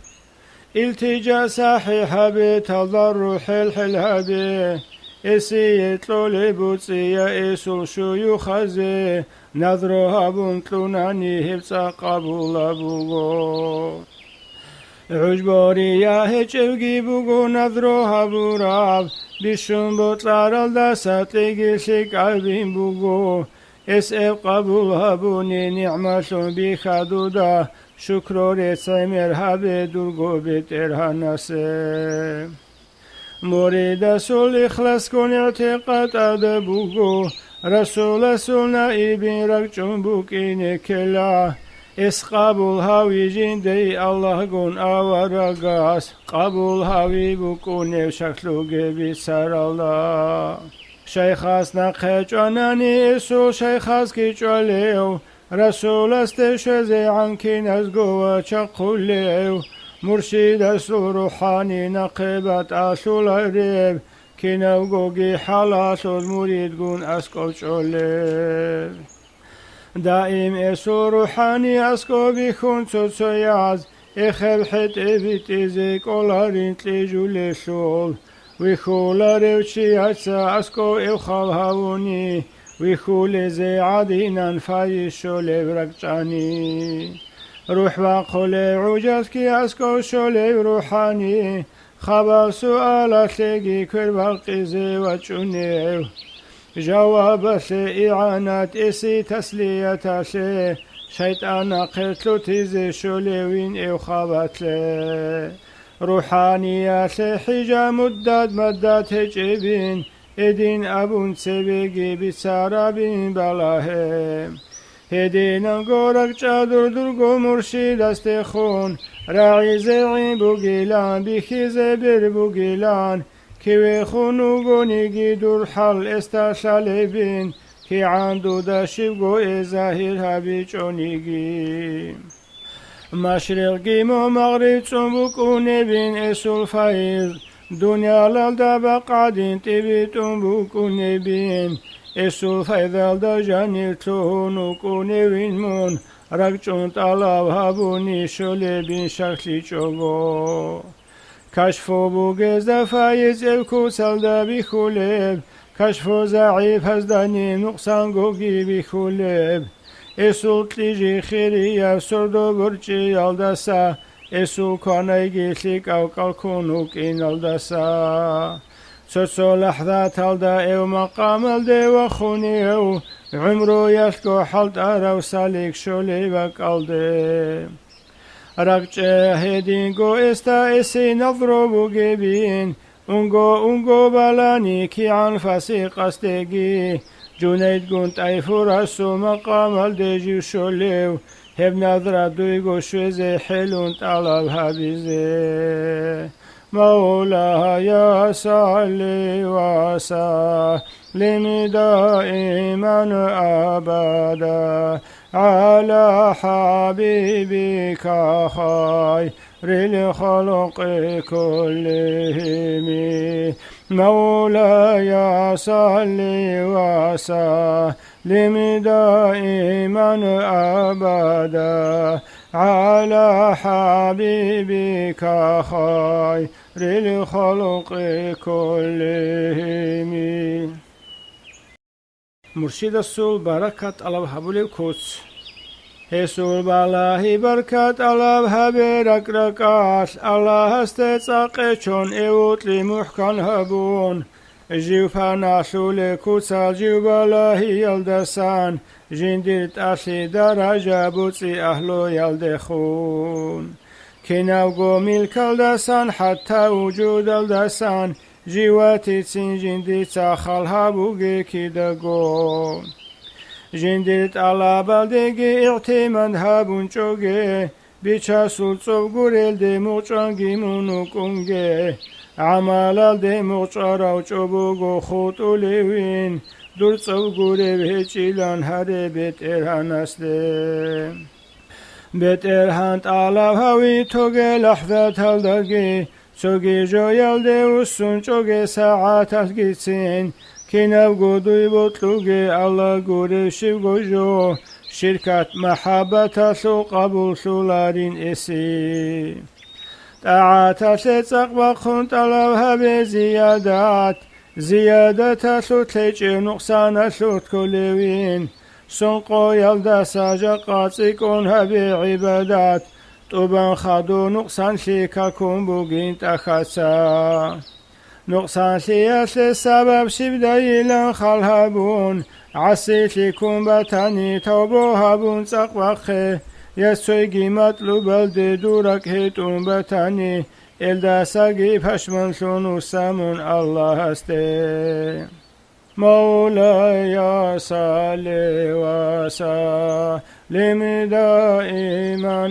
التجا صحيحة بتضرح الحلها بي إسيت لولي بوتسيا إسو شيوخ زي نظرها بنتلوناني هبسا قبول أبوغو عجباري يا هجوغي بوغو نظرها بوراب بشون بطلار الدسات لقيشك عبين بوغو اسئب قبولها بوني نعمة بخدودا شكروري سيمرها بدرغو بترها نسي مريد سول إخلاص كون اعتقاد أدبوغو رسول سولنا إبن ركجون بوكيني كلا اس قبول هاوي جندي الله قون آورغاس قبول هاوي بوكوني شكلوغي بسر الله شيخاس نقيج أناني إسو شيخاس كيجوليو رسول استشزي عنكي نزقو وشقوليو مرشد أسو روحاني نقبت أسو العريب كينوغوغي حلاس المريد قون أسكو شوليو دائم اسو روحاني اسكو بيخون سوسياز اخب حت ابيت ازي كولارين تليجو لشول ويخولا ريوشي هاتسا اسكو اوخال هاوني ويخول زي عدينا فايشو لبركجاني روح باقولي عجازكي اسكو شولي روحاني خبا سؤالات لقي كل باقي زي وچونيو جواب شيء إعانات إسي تسلية شيء شيطان قتلو تيزي شوليوين إو خابت لي روحانية شيء حجا مدات هجبين إدين أبون سبيقي بسارابين بلاهم هدين انقورك جادر درقو مرشد استخون راعي زيعي بوغيلان بخي زبر بوغيلان كي خونو غونيغي دور حل استشالبين كي عندو داشيبغو ازاهير هابيچونيغي مشرقي مو مغرب تنبوكو نبين اسو الفايز دنيا لالدا بقادين تبي تنبوكو نبين اسو الفايز لالدا جانير تلونوكو نبين مون رقچون طلاب هابوني شولبين شكلي چوغو كشفو بوغز دفايز الكو سلدا بخولب كشفو زعيف هزداني نقصان غوغي بخولب اسو تليجي خيريا سردو برچي يالدسا اسو كونيغي سيك او قلقونوك إن يالدسا سوسو لحظة تلدا او مقام الدي وخوني او عمرو يشكو حلت ارو ساليك شولي بقالدي رقچه هدینگو استا اسی نظرو بوگبین اونگو بلانی کی عن فسیق استگی جونید گونت ای فرسو مقام الدجی شلیو هب نظر دویگو شوزه حلون طلب حبیزه مولاي صل وسلم دائما أبدا على حبيبك خير الخلق كلهم مولاي صل وسلم دائما أبدا على حبيبك خير الخلق كلهم مرشد السول بركة الله حبول الكوتس هسول بالله بركة الله حبيرك ركاش الله استيساق چون ايوت لمحكن هبون جيو فناشو لكوتسا جيو بالله يلدسان جندرت أشي درجة بوتسي أهلو يلدخون كناوغو ملك الدسان حتى وجود الدسان جيواتي تسين جندي تاخل هابوغي كيدغو جندت على بلدگي اعتماد هابون چوگه بيچاسول صوغورل دي موچانگي مونوكونگه عمالال دي موچاراو چوبوگو خوتو لوين دور صوغوره بهچيلان هره بيت ارهان اسده بيت ارهان تعلاو هاوي توگه لحظة هلدگي چوگه جويل دي وسون چوگه ساعات هلگيسين كيناو قدوي بطلوغي الله قوري شيوغو جو شركات محبة سو قبول سولارين اسي طاعات سيتسق بخون طلبها بزيادات زيادة سو تليجي نقصان سو تكولوين سنقو يلدا ساجا قاتيكونها بعبادات طوبان خادو نقصان شيكا كون بوغين تخسا نقصان سياسة سبب شبداي لن خالهابون عسيت لكم باتاني توبو هابون سقوخي يسويجي مطلوب الدي دورك هيتون باتاني إلدا ساقي پشمن سونو سامون الله استي مولاي صلي وسلم دائما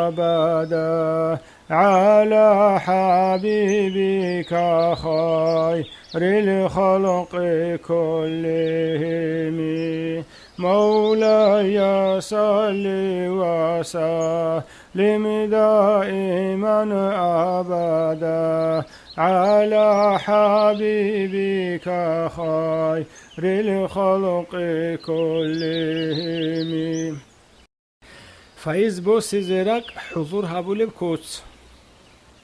أبدا على حبيبك خير الخلق كلهم مولاي صل وسلم دائما أبدا على حبيبك خير الخلق كلهم فايز بوسي زيرك حضور هابولي بكوتس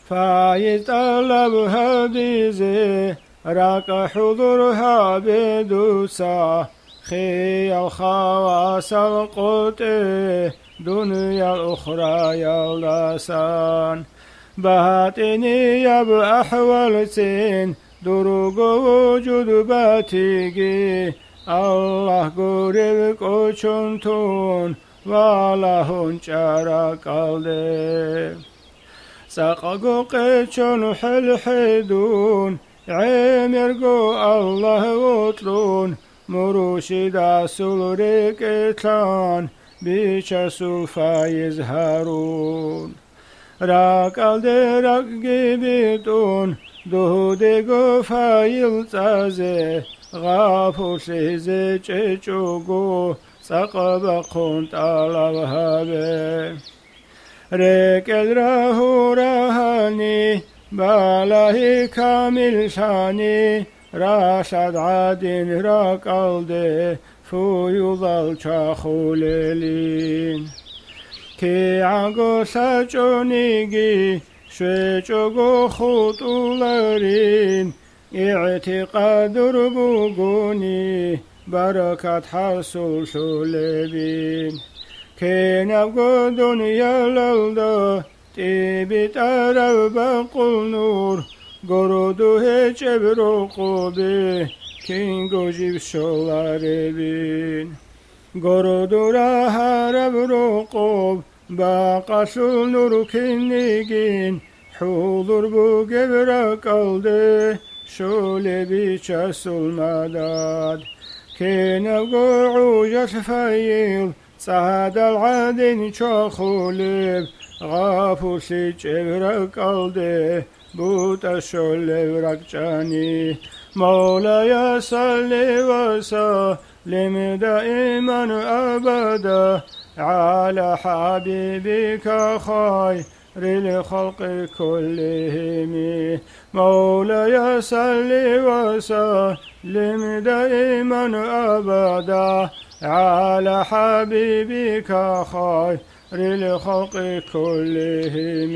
فايز طلب هديزي راك حضورها بدوسا خي الخواص القوتي دنيا الأخرى يلدسان بهاتني يا بأحوال سين دروغ وجود باتيجي الله قريبك وشنتون والهون شارك الدي ساقاقو قيتشون حلحدون عمرقو الله وطلون مروشدا سلوريك إتلان بيشا سوفا يزهرون راك الدي راك جيبتون دهوديقو فايل تازي غافو سيزي چچوغو ساقبا قنت الهابي ريك الراهو راهاني بالاهي كامل شاني راشد عادين راك الدي فو يضل شاخولين كي عقو ساچونيجي شويچوغو خطولارين اعتقاد ربوغوني بركات حصول شولبين كي نبقو دنيا للدا تيبت عرب بقل نور قردو هيچ بروقوبي كينگو جيب شولاربين قردو را هرب روقوب باقصل نور كنيجين حضور بو قبرك الدي شولبي چسول مداد كي نبقو عوجة فايل صهد العدن شاخولب غافو سيج إبرك الدي بوت الشول ركجاني مولاي صل وسلم دائما أبدا على حبيبك خير الخلق كلهم مولاي صل وسلم دائما أبدا على حبيبك خير الخلق كلهم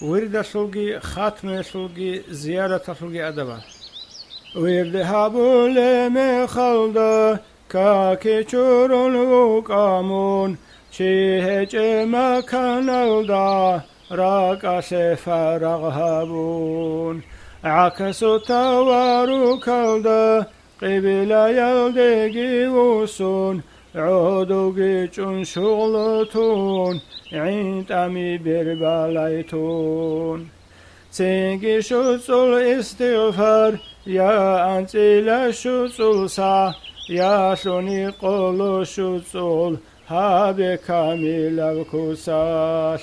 ورد سلقي ختم سلقي زيارة سلقي أدبا ورد هابول مخلد كاكي چورون وقامون چيهج مكان الدا راك سفرغ هابون عكسو توارو كالدا قبل يلدقي وسون عودوغي چون شغلتون عين تامي بربالايتون سينجي شوصل استغفار يا أنتي لا شوصل سا ياسوني قولو شوصول هابي كامل كوسال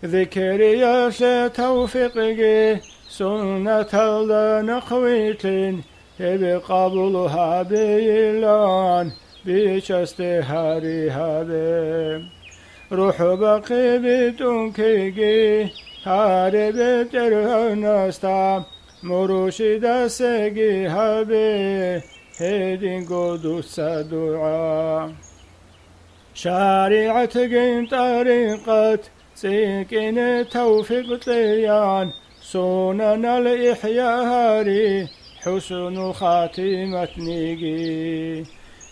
ذكري يا توفيقي سنة النقويتين هبي قبولها بيلان بيشستي هاري هابي روح بقي بتنكيجي هاري بترهنستا مروشي دسجي هابي هيدين قدوس دعاء شارعة جين طريقة سيكين توفيق طيان سنن الإحياء هاري حسن الخاتمة نيجي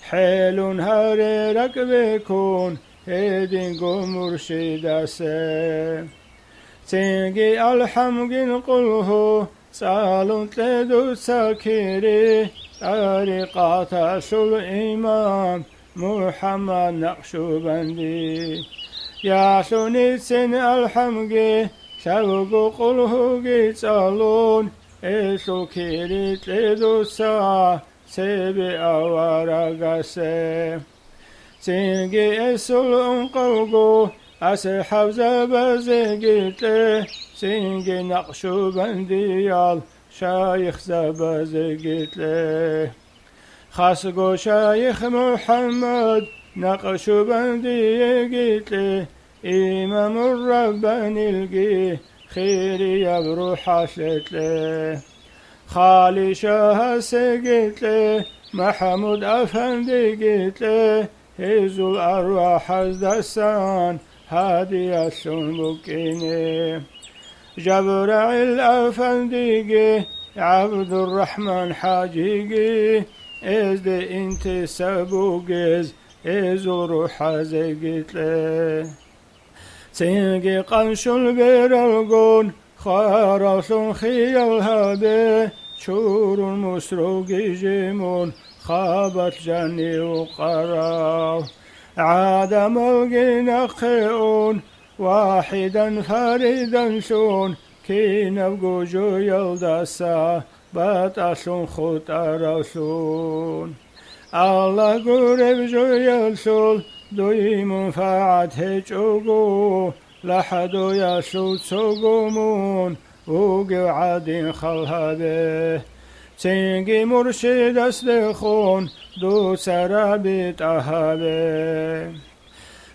حيل هاري ركبكون هيدين مرشد سيجي الحمد قله سالون تلدو ساكيري طريقة الإمام محمد نقشبندي يا سني سن الحمد شوق قله جيتالون إسو كيري تلدو سا سيبي أورغاسي سيجي إسو الأنقوغو أسحب زبازيجيتي سيجي نقشبنديال شايخ زبازيجيتي خاسقو شايخ محمد نقشبنديجيتي إمام الرباني القي خيري يبرو حاشتلي خالي شاه سيجيتلي محمود أفندي جيتلي هيزو الأرواح الدسان هادي السنبكيني جبرائيل أفنديجي عبد الرحمن حاجيجي إزدي انت سبوجيز إزو روح زيجيتلي سينجي قنشو البيرلغون خارسون خيال هابي شور مسروقي جيمون خابت جني وقراو عادم القينقيون واحدا فريدا شون كينا بقوجو يلدسا باتاشون خطرسون الله قرب جو يلسول دوي منفعت هجوغو لحدو يسود سوغمون وقعدين خلهبه سينجي مرشد أسلخون دو سرابيت أهابه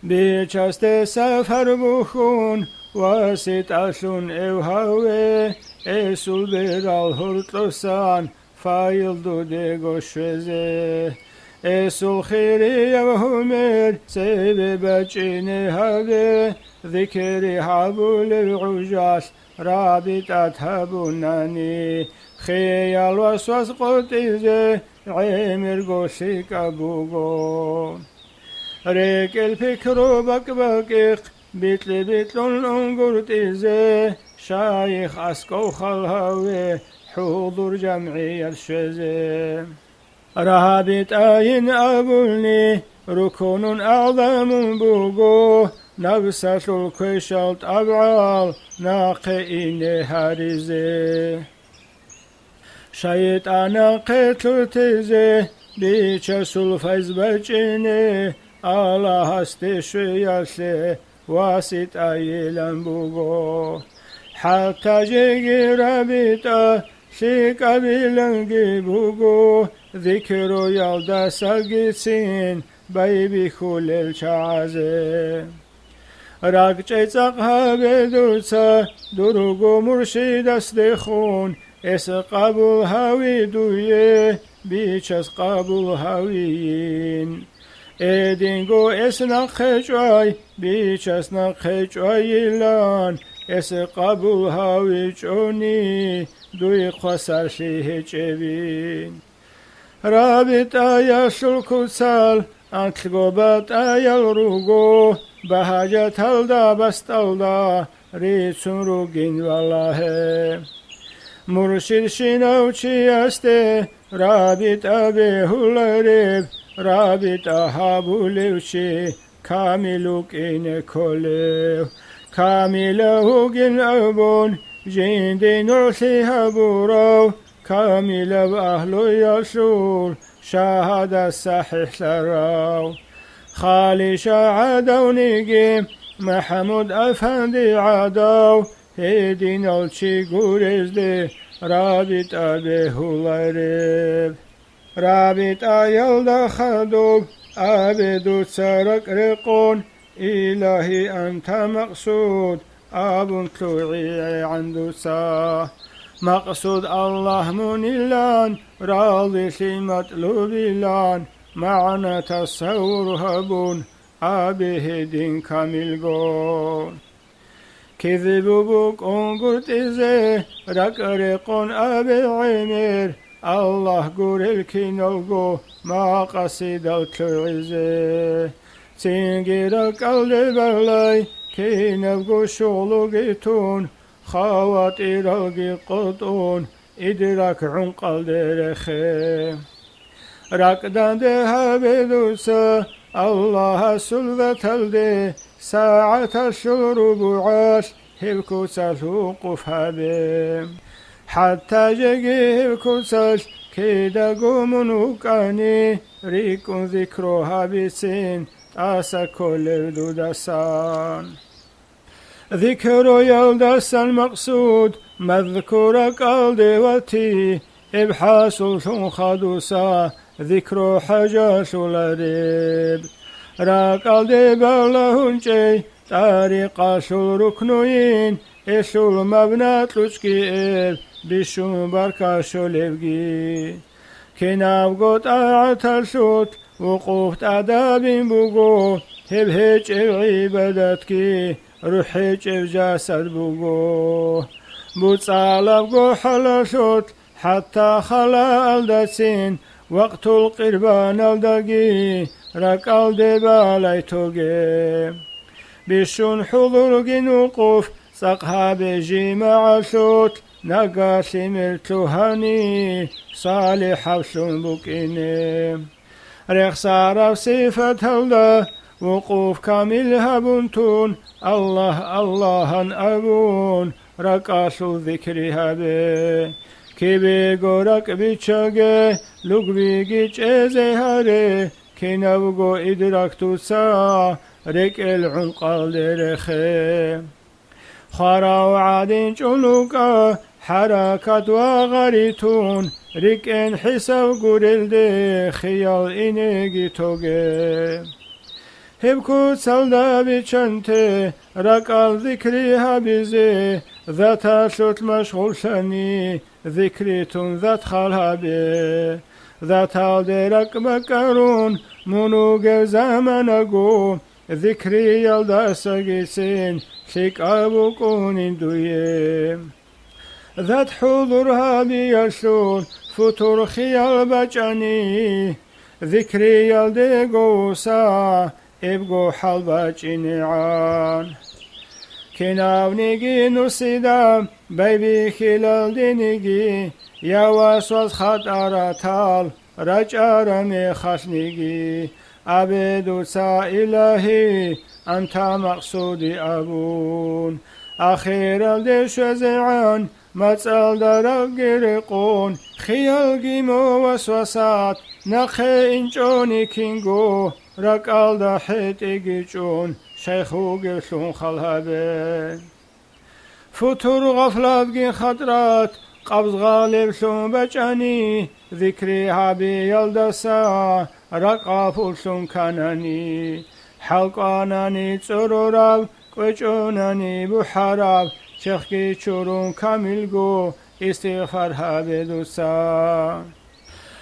بيشست سفر بخون واسيت أسون إوهاوه إسول بيرال هرطلسان فايل دو ديغو شوزه إسول خيري يوهمير سيبي بجيني هابه ذكري حبول العجاس رابط أتهبوناني خيال وسوس قوتيزي عيمر قوشيك أبوغو ريك الفكرو بكبكيق بيتلون انقرتيزي شايخ أسكو خلهاوي حضور جمعي الشزي رهابت آين أبولني ركون أعظم بوغو نفسة الكشلت أبعال ناقئين هارزي شيطان قتل تزي بيچ الفيز بچيني على هستي شياسي واسط أيلان بوغو حتى جيجي رابطة شيك أبيلنجي بوغو ذكرو يلدا ساقسين بايبي خولل شعازي راقچي تقها بدوسا دروغو مرشد أسدخون اس قبول هاوي دويه بيچس قبول هاويين ادينغو اس نخجوي بيچس نخجوي لان اس قبول هاوي چوني دوي خسر شيه چبين رابط آيا شلكوسال انتلغوبات آيا الروغو بهاجت هلدا بستالدا ريتسون روغين والله مرشد شنوچي استه رابط أبي هلرب رابط أهابولوشي كاملوك إن كوليو كامله جن أبون جين دي نرسي هبورو كامل بأهل يشول شاهد الصحيح لراو خالي شاعدو نيجي محمود أفندي عدو هيدين الشي قرزدي رابط أبيه لريب رابط أيل خدوب أبدو سرق رقون إلهي أنت مقصود أب طلوعي عند سا مقصود الله منيلان راضي في مطلوب لان معنى تصور هبون أبيه دين كامل قون كذب بوك انقرت إزيه رقرقون أبي عمير الله قرل كينوغو ما قصيد التعزيه تنجرك البلاي كينوغو شغلو جيتون خواتير القطون إدراك عنق الدرخي ركضان دها بدوسا الله سلوة الدي ساعة الشرب عاش هبكو سلوقف هبي حتى جيجي هبكو سل كيدا قومن وكاني ريكو ذكروها بسين تاسا كل دودسان ذكر يلدس المقصود مذكورك الدوتي ابحاث خدوسا ذكر حجاش لريب راك الدبالهنجي طريقة شو ركنوين إشو المبنات لشكي بشو بركة شو لبجي كناو قد أعتلشوت وقوفت أداب بوغو هب هيج عبادتكي روح هيج جسد بوغو بوصالب جو حلشوت حتى خلا الدسين وقت القربان الدقي رك الدبالي توغي بشون حضور جنوقف سقها بجي مع شوت نقاش مرتوهاني صالح وشون بكيني ريخ صار صفة هولا وقوف كامل هبنتون الله الله أبون رقاش ذكر هبي كي قرق بيتشاقي لوك بيجيج ازهاري كي نبقو إدراكتو سا ريك العنق الدرخي خراو عادين جلوكا حركات وغريتون ريك ان حساب قرل دي خيال إنيجي توغي هبكو سلدا بيچنتي رقال ذكري هبيزي ذات شوت مشغول شني ذكريتون ذات خالهبي ذات الدرك مكرون منوغ زمنغو ذكري يلدا سجيسين شيك أبوكون اندويم ذات حضورها بيشون فتور خيال بجاني ذكري يلدي قوسا ابقو حلبة عان كناو نيجي نسيدام بيبي خلال دينيجي يا واسواس خطارة تال رجع رمي خشنيجي عبدو سا إلهي أنت مقصودي أبون أخير الدش وزعان مسأل درق رقون خيال جيمو وسوسات نخي إنجوني كينجو رقال دحيت إيجيجون شيخو قلشون خلهبين فتور غفلات جين خطرات قبض غالب شون بجاني ذكري هابي يلدسا رقا فولشون كاناني حلقاناني تسروراب قوچوناني بحراب شيخكي چورون كاملگو استغفار هابدوسا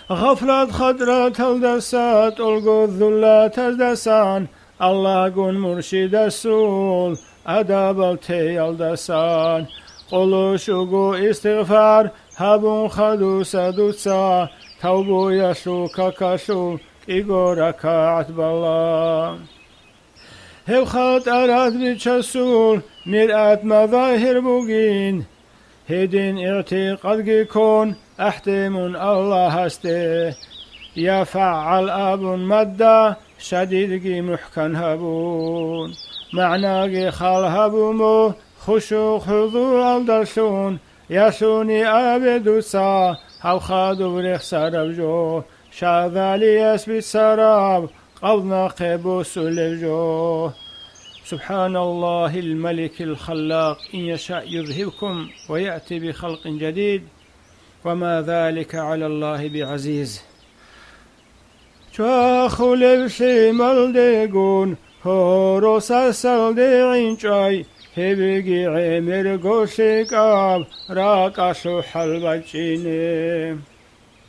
غفلت خطرات الدسات الگو الذلات الدسان الله گون مرشد السول أدب التي الدسان قلوشوگو استغفار هبون خدوسا دوسا توبو يشو كاكاشو إيغو ركعت بالله هل خط أراد بچسول مرآت مظاهر بوغين هدين اعتقاد يكون احتمون الله هسته يفعل أب مدى شديد محكن هبون معنى خال هبومو خشوع حضور الدرشون يشوني أبدوسا هاو خادو بريخ سارب جو شاذالي يسبي سراب قلنا قبوس للجو. سبحان الله الملك الخلاق إن يشاء يذهبكم ويأتي بخلق جديد وما ذلك على الله بعزيز. شاخو لبشي ملدقون هورو ساسل ديعين شاي هبقي عمر قوشيكاب راقاشو حلبجيني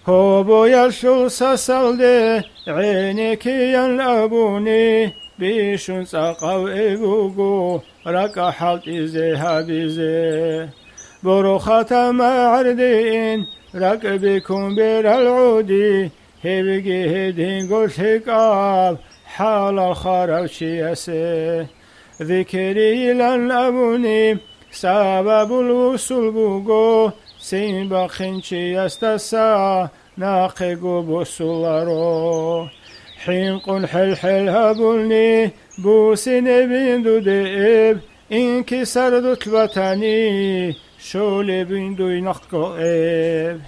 هوبو يشو ساسل دي عينيك ينلبوني بيشون ساقو إبوغو راقا حلط إزي هابيزي برو ختم عردين راقبكم بير العودي هبقي هدين قوشيكاب حال الخرب شياسي ذكري لن أبوني سبب الوصول بوغو سين بخين شياستسا ناققو بوصولارو حين قن حل هبولني بوسين بندو دئب إنكي سردو تلبتاني شولي بندو ينقو إب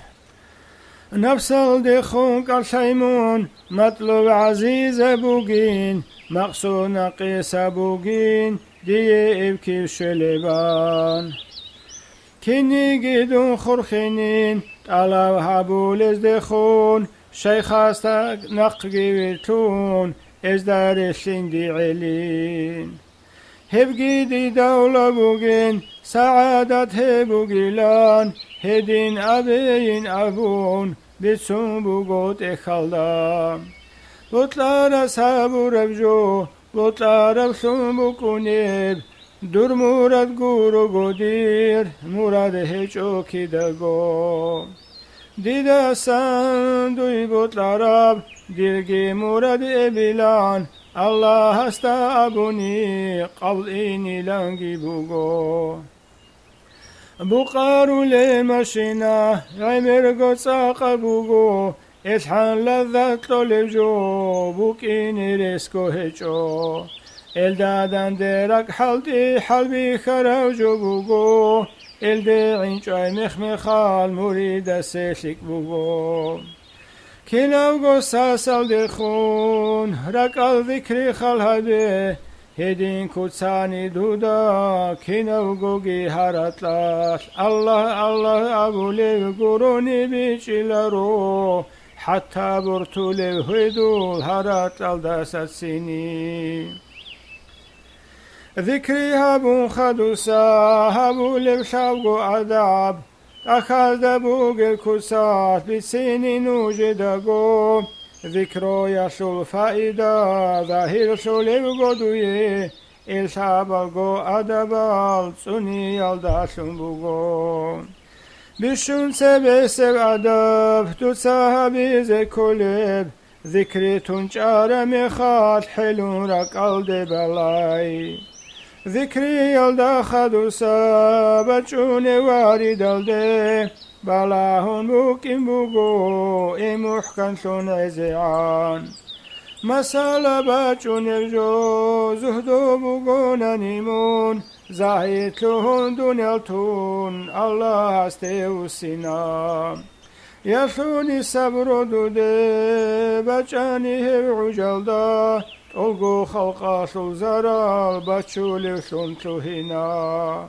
نفس الدخون كالشيمون مطلوب عزيز بوغين مقصود قيس بوغين دي ابكي شلبان كني جدون خرخنين طلب هبول ازدخون شيخ استق نقجيتون ازدار شندي علين هبجي دي دولة بوغين سعادة هبوغيلان هدين أبين أبون بسون بوغوت إخالدام بطلار سابو ربجو بطلار بسون بوكونيب دور مراد گورو گودیر مراد هچو کی دگو دیده سندوی بطلارب دیرگی مراد ابیلان الله هستا ابونی قبل اینی لنگی بوگو بقارو لمشينا عمر قصاق بوغو اسحان لذات طلبجو بوكيني ريسكو هجو الدادان درك حلتي حلبي خراوجو بوغو الدعين شوي مخمخال مريد سيشك بوغو كلاوغو ساسل دخون ركال ذكري خالهده هدين كتساني دودا كينوغوغي هارتلاش الله الله أبو لي قروني بيشيلارو حتى برتو لي هيدول هارتلال داسات سيني ذكري هابون خدوسا هابو لي بشاوغو عذاب أخذ بوغ الكسات بسيني نوجدغو ذكرو يشول فائدة ظاهر شول الغدوية الشابلغو أدبال سني يلداشن بوغو بشون سبسب أدب تساهبي زكولب ذكري تنشار مخات حلون رقال دبلاي ذكري يلدا خدوسا بچون وارد الده بلاهون بوكين بوغو إمحكن شون عزيعان مسالة بچون الجو زهدو بوغو ننيمون زاهيت لهون دنيالتون الله استيو سينام يشوني صبر دوده بچاني هبعو جلدا تلقو خلقا شو زرال بچو لشون تلهينا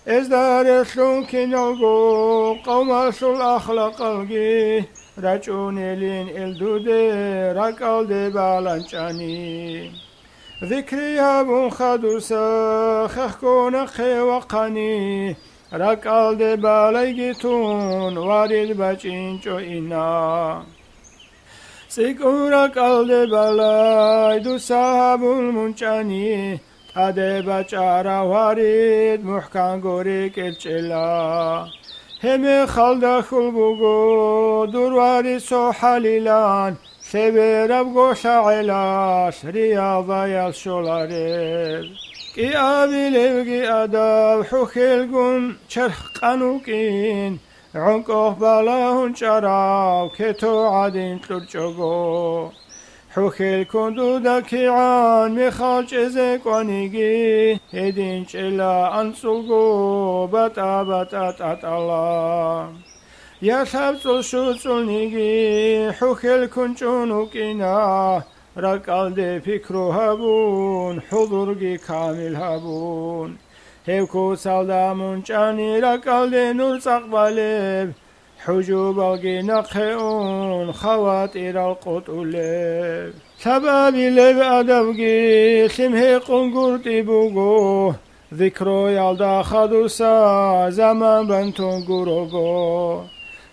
ازدار شلون كنالغو قوم شل أخلاق الجي رجعوني لين الدودي رقال دي بالانشاني ذكري هابون خدوسا خخكون خي وقاني رقال دي بالايجتون وارد بچينچو إنا سيكون رقال دي بالاي دو صاحبون منشاني أده بچارا وارد محكان غوريك الچلا همه خلد خلبوغو دور وارد سو حليلان سبرب گو شعلاش رياضة يالشولارد كي آبي لبغي أدب حخلقون چرخ قنوكين عنقه بالاهن چراو كتو عدين تلرچوغو حخل كندو دكيعان مخالج ازيقوانيجي هدين چلا انسلغو بتا بتا تات الله يا ثابت شوصلنيجي حكل كنجونوكينا رقال دي فكرو هبون حضورجي كامل هبون هيكو سالدامون جاني رقال دي نور سقبالب حجوب الجي نقهون خواتير القطولب سبابي لب أدبجي سمهي قنقرتي بوغو ذكرو يالدا خدوسا زمان بنتون قروغو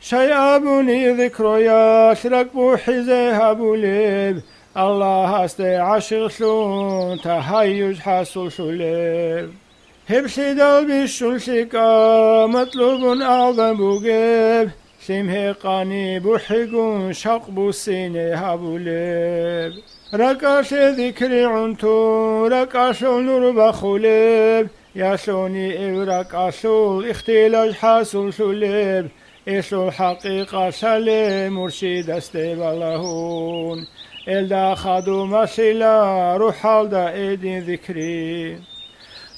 شيابوني ذكرو ياشرك بو حزي هبوليب الله هستي عشر سلون تهيج حاسل شليب هبسي دلبي شلسيكا مطلوب أعظم بوغيب سمهي قاني بوحيقون شق بو سيني هبوليب ركاش ذكري عنتو ركاشو نور بخوليب ياسوني ركاشو اختلاج حاسل شليب إسو الحقيقة سلي مرشد استيبالهون إلدا خادو مسيلا روح الدا إيدين ذكري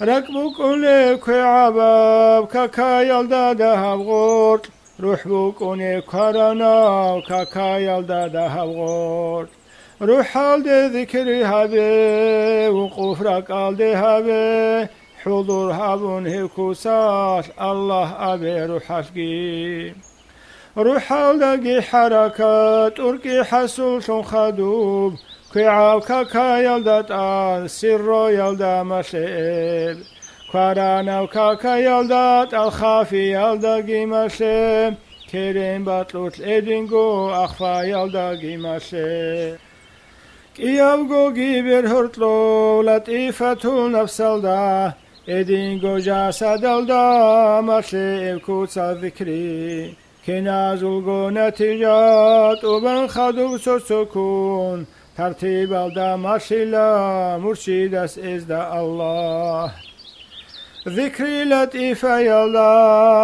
ركبو كوني كوي عباب كاكا يلدا دهب غورت روح بو كوني كارانا كاكا يلدا دهب غورت روح الدا ذكري هبي وقوف ركال دي هبي حضور هابون هيكوسات الله أبي روح أفقي روح الدقي حركات أركي حسول خدوب كي عاوكا كا يلدت سر يلدا مسيب كوارانا وكاكا يلدت الخافي يلدقي مسيب كريم بطلوت الإدنقو أخفى يلدقي مسيب كيابقو جيبر هرطلو لطيفة نفس الدا إدنقو جاسد الدا مسيب كوتسا ذكري كنازلقو نتيجات وبن خدو سكون ترتيب الدا مسيلا مرشدس إزدا الله ذكري لطيفة يلدا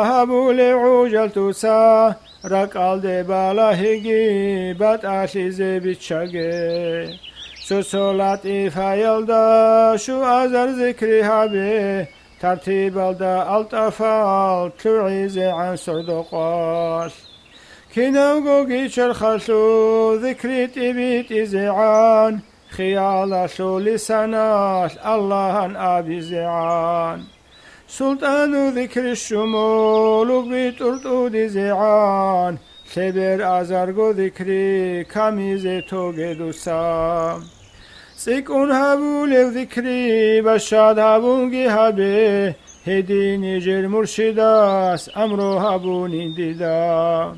هبولي عوجل توسا رقال دي بالاهيجي بات آشيزي بيتشاقي سوسو لطيفة يلدا شو أزر ذكري هبي ترتيب الدا التفال تعيزي عن سردقاش كناوغو جيشر خشو ذكري تبيت إزيعان خيال شو لساناش الله أبي زيعان سلطان ذكر الشمول وبيت أرطود زيعان سبر أزرقو ذكري كميزي توغي دوسام سيكون هبول ذكري بشاد هبونجي هبي هديني جر مرشداس أمرو هبوني ديدا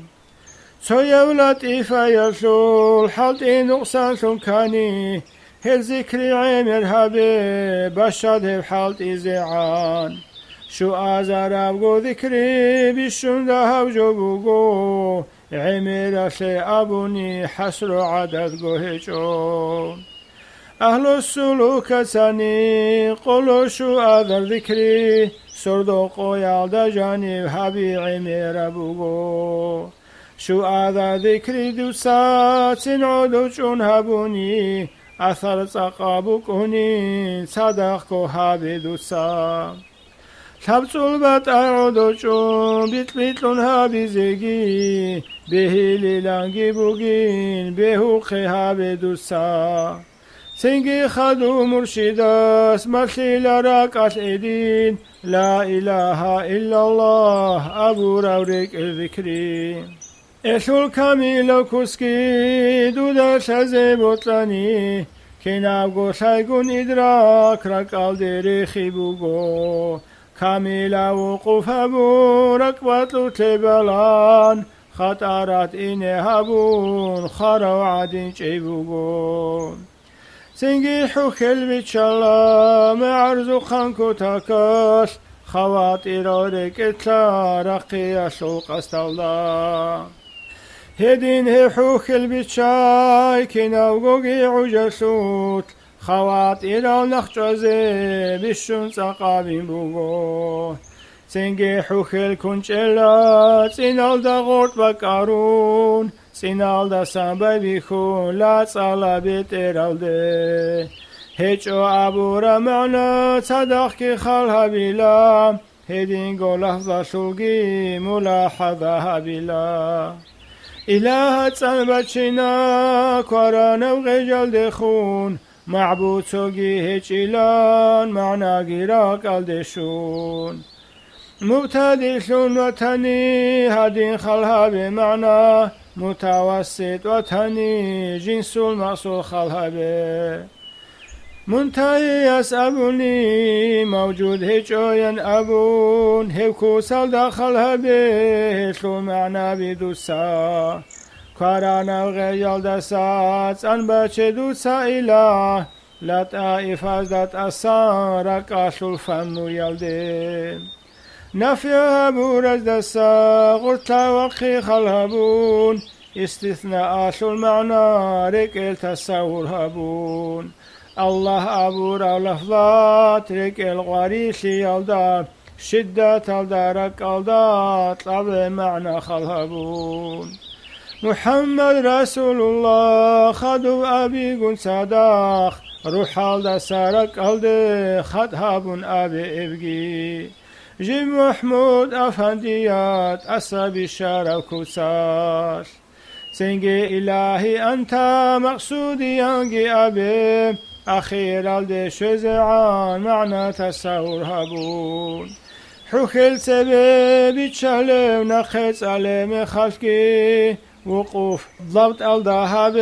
سويا لطيفة يرسول حلطي نقصان سلكاني هل ذكري عمر هبي بشاد هب حلطي زيعان شو آزار أبغو ذكري بشون دهب جوبوغو عمر أسي أبوني حسر عدد قهجو أهل السلوك ساني قولوا شو آذر ذكري صردوقو يالدا جانب هبي عمر أبوغو شو آذر ذكري دوسات سنعودو چون هبوني أثر سقابو كوني صدقكو هبي دوسات سبسول بات أعودو چون بيتلون هبي زيگي بهيلي لانگي بوگين بهوقي هبي دوسات سنگي خدو مرشداس مسيل راكاس إدين لا إله إلا الله أبو روريك الذكري إسول كاميلو كسكي دودا شزي بطلاني كنابغو سايقون إدراك ركال ديري خيبوغو كاميلا وقوف هبو ركباتلو تبالان خطارات إني هبون خارو عدين شيبوغو سنگي حوكل بيتشالا معرزو خانكو تاكاس خواطر ركتلا رقيا سوق استالله هدين هي حوكل بيتشاي كناوغوغي عجسوت خواطر نخجزي بشون ساقابين بوغو سنگي حوكل كنشلا سينال دا غورت بكارون سينال دا سامبا بيخون لا صالا بيترالده هيچو عبورا معنا صدق كي خالها بلا هدين لحظة شلقي ملاحظة بلا إله تنبتشنا كورانا وغجل دخون معبود سوقي هج إلان معنا قراق الدشون مبتدئ شون وتني هدين خلها بمعنى متوسط وتني جنس المقصود خلها به منتهي يسأبني موجود هجوين أبون هبكو سل دخلها به شو معنى بدوسا كارانا وغيال دسات أن بچه دوسا إله لا طائفة ذات أسان ركاشو الفن يلدي نفيها بورز دسا غرطا وقي خلهبون استثناء شو المعنى ركل تصور هبون الله أبورا لفظات ركل غريشي يلدا شدة الدارك الدات طبع معنى خلهبون محمد رسول الله خدو أبي قن صداق روح الدسارك الدي خدهب أبي إبقي جيب محمود أفنديات أصاب الشارع كوساش سنجي إلهي أنت مقصودي ينجي أبي أخير الدي شزعان معنى تصور هبون حكل سبب تشالي ونخيص عليم خلقي وقوف ضبط الذهب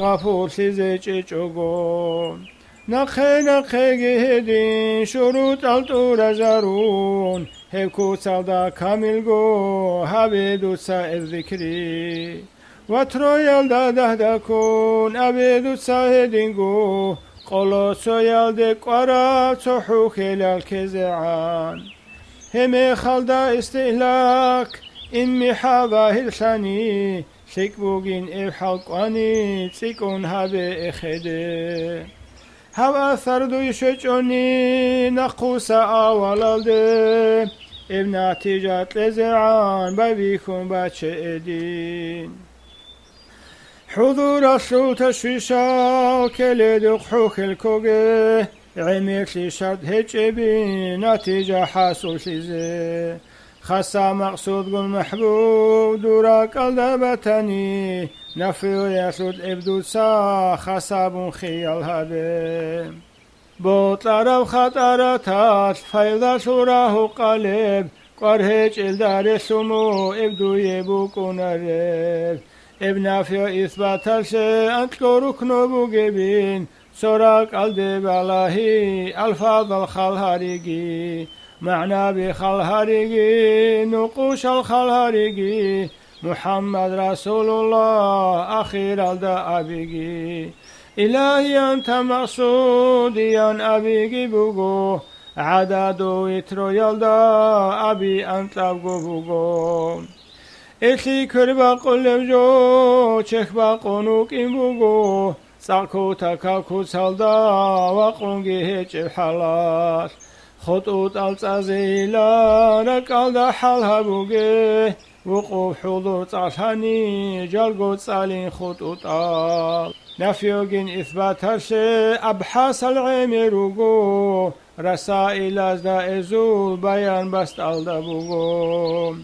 غفور سيزيج جوجون نخي جهدين شروط الطور زارون هبكو صدا كامل جو هبدو سائر ذكري واترو يلدا دهدكون أبدو ساهدين جو قلوسو يلدك ورا صحوك للكزعان هم خلدا استهلاك إمي حابا هلشاني شكبوغين إبحلقواني تسيكون هابي إخدي هوا ثردو يشجوني نقوسا آوالالدي ابن تيجات لزعان بابيكم باتشي إدين حضور الشو تشويشا كليدوق حوك الكوغي عميك لي شرط هجبي نتيجة حاسول شيزي خاصة مقصود قل محبوب دوراك الدبتني نفيو يسود ابدو سا خاصة خيال هبي بوطلارو خطرتات فايدا شوراه قلب قرهج الدار سمو ابدو يبوكو نرب ابن فيو إثبات الشيء أنتكو ركنو بوغبين سوراك الدبالهي الفاظ الخلهاريجي معنى بخلهاريجي نقوش الخلهاريجي محمد رسول الله أخير الدابيجي إلهي أنت مقصودي أن أبيجي بوغو عددو يترو يلدا أبي أنت بوغو إتلي كربا قلب جو چخبا قنوك إن بوغو ساكو تاكاكو سالدا وقونجي هيج حلاش خطوط التزيلا ركالدا حالها بوغي وقوف حضور تعشاني جلقو تسالين خطوطال نفيوغين إثبات هرشي أبحاث العميروغو رسائل أزدا إزول بيان بست ألدا بوغو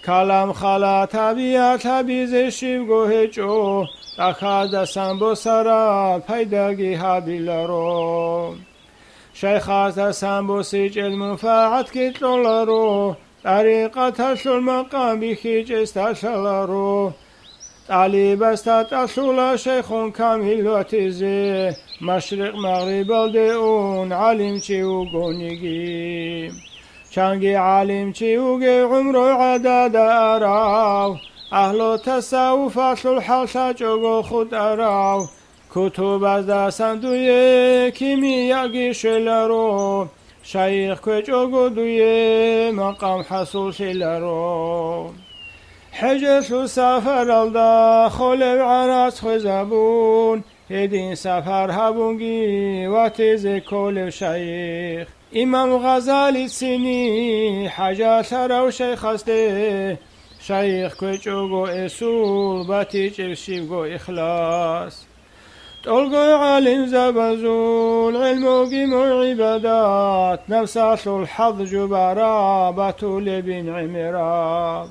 كلام خلا طبيعت بيزي شيفغو هيجو تخاذ سنبو سرا پیداگی هابیلارو شیخ از سنبو سیج المنفعت کتلولارو طریقت هشل مقام بخیج استشلارو طالب استات اصول شیخون کامل و تیزی مشرق مغرب الدئون علم چی و گونگی چنگی علم چی و عمر عدد اراو أهل تصوف أصل الحل شجوع خود أراو كتب از دستن دوی کیمیاگی شلرو شیخ کجوگو دوی مقام حصول شلرو حجش و سفر الدا خلب عرص خزبون هدین سفر هبونگی و تیز کل شیخ امام غزالی سینی حجش رو شیخ استه شيخ كوچوغو اصول باتيج ارشيفغو اخلاص تلقى علم زبزول علموكي عبادات نفساش الحظ جبارا بطول بن عمراب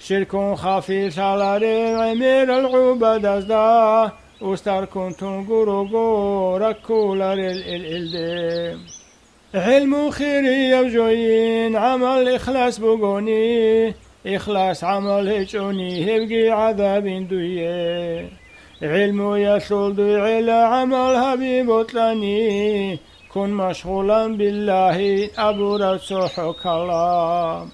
شرك خفيف على عمير العباد ازدا وستار كنتم قروقو ركولر الدم علم خيري يوجوين عمل إخلاص بقوني إخلاص عمل هجوني هبقي عذاب دويه علم يشل دوي عمل حبيب اطلاني كن مشغولا بالله أبو رسوحك الله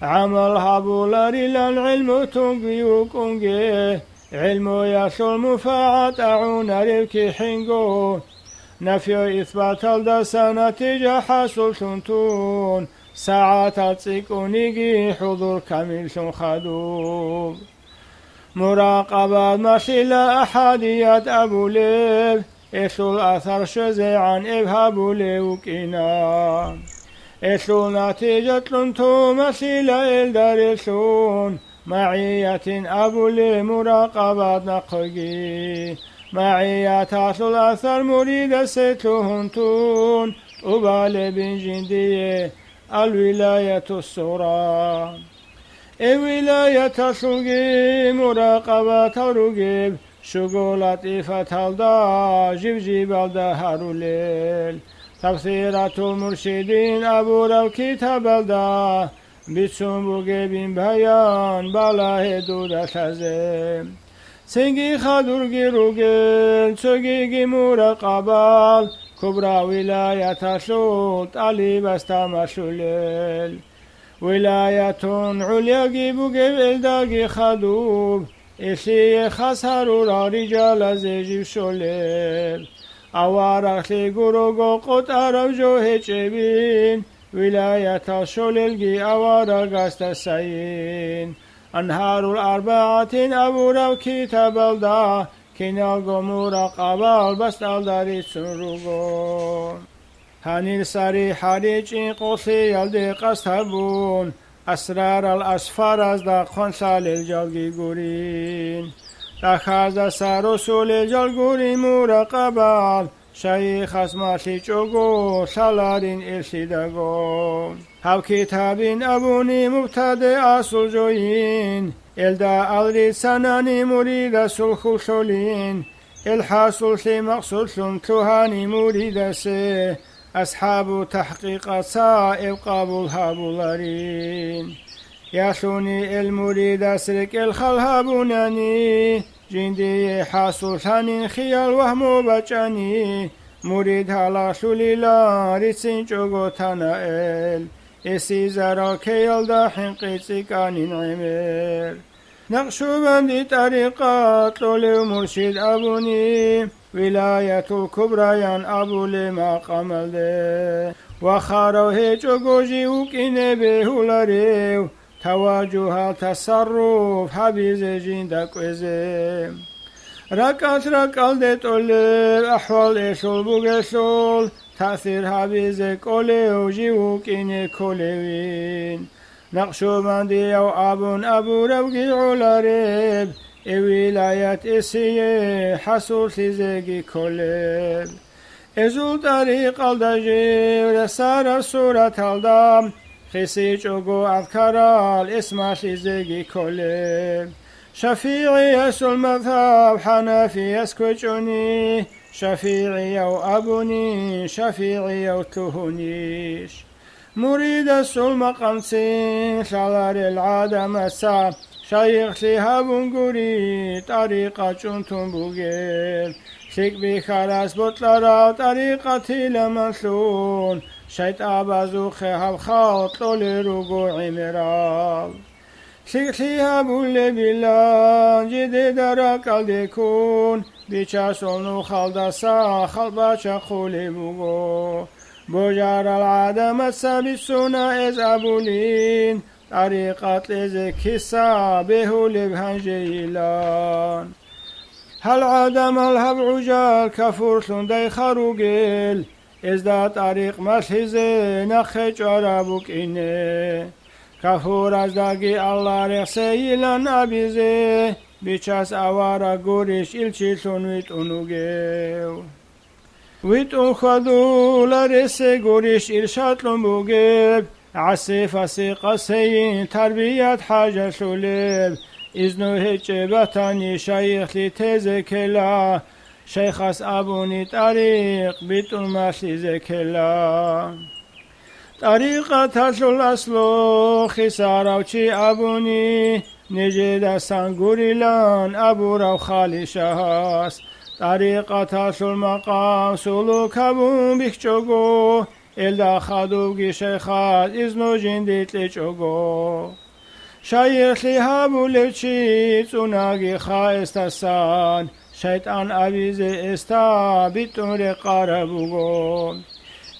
عمل هبولا ريلان علم تنقيوك انقيه علم يشل مفاعت أعون ريبكي حنقو نفي إثبات الدسا نتيجة حصل تنتون ساعات تسيكونيجي حضور كامل خدوب مراقبة مشيلة أحديات أبو ليب إسلو الأثر شزيعا إبهابو ليوكينا إسلو نتيجة لنتو مشيلة إلدارسون معية أبو لي مراقبة نقجي معية أسلو الأثر مريد ستلهنتون أبالي بن جندية الولاية الصورة ولاية سوقي مراقبة رقيب شغولات إفتالدا جيب الدهر الليل تفسيرة المرشدين أبو الكتاب الدا بسنبوغ بن بيان بلا هدود شزم سنجي خدرغي رقيل سوقي مراقبة كبرى ولاية شوط علي بستمشلل ولاية عليا جيبو جيب داغي خدوب إشي خسر رجال زيجي شولل أوارخ لغروغو قط عرب جو هجبين ولاية شولل جي أوارخ استسين أنهار الأربعة أبو رو كتاب الدا كنالغو مراقبال بس الداري سنروغو هاني ساري حريجين قوسي يلدي قستبون أسرار الأسفار از دا خونسال الجلگي گورين دخاز سارسول الجلگوري مراقبال شيخ اسماشي چوغو سالارين ارشيدگو هاو كتابين أبوني مبتدئ أصل جوين الدا ألري سناني مريد سلخوشولين الحاصل سي مقصود سنتوهاني مريد سي أصحاب تحقيق سائب قابل هابولارين ياسوني المريد سرك الخلهابوناني جندي حاصل سانين خيال وهمو بچاني مريد هلا شليلا رسين چوغو تنائل اسي زرا كيال دا حنقي كانين عمير نقشبندي طريقات لولي مرشد أبوني ولاية الكبريان أبو لما قمل دي وخارو هيجو جوجي وكيني بهولاريو تواجه التصرف حبيز جندك وزيم ركال دي تولي أحوال إشول بوغشول تأثير حبيز كولي وجي وكيني كوليوين نقشبندي أو أبو روغي علاريب ولاية إسيه حصول سيزيجي كوليب إزول طريق الدجير سار السورة الدام خسيج أغو أذكرال اسم سيزيجي كوليب شفيعي يسو المذهب حنفي يسكوجوني شفيعي أو أبوني شفيعي أو تهونيش مريد السلم قمسين شلال العادة مسا شيخ شهاب قري طريقة جنتم بوغيل شيك بخلاص بطلرا طريقة لمنسون شيط أبازو خيهاب خاط لولي رقوع مرال شيك شهاب اللي بلان جدي درك الديكون بيشا سونو خالدسا خالباشا خولي بوغو بوجار العادة مسا بالسنة إز أبولين طريقة لزكسا به لبهنجيلان هل عدم الهب عجال كفور سندي خروجيل إزدا طريق مسحزي نخج عربك إني كفور أزداقي الله رخسيلان أبيزي bichas avara gurish ilchilun vitunugeu. Vitun khadula rese gurish irshatlun bugeb. عسيف أسيق سين تربية حاجة شوليب إذنو هجبتني شيخ لتزكلا شيخ أبوني طريق بيتون ماشي زكلا طريقة تشل أسلو خسارة وشي أبوني نجد سانغوريلان أبو رو خالي شهاس طريقة تشل مقام سلوك أبون بيكشوغو إلدا خادوغي شيخات إذنو جنديت لچوغو شايخ لهابو لچي توناغي خاستسان شيطان أبيزي استا بيتون رقاربوغو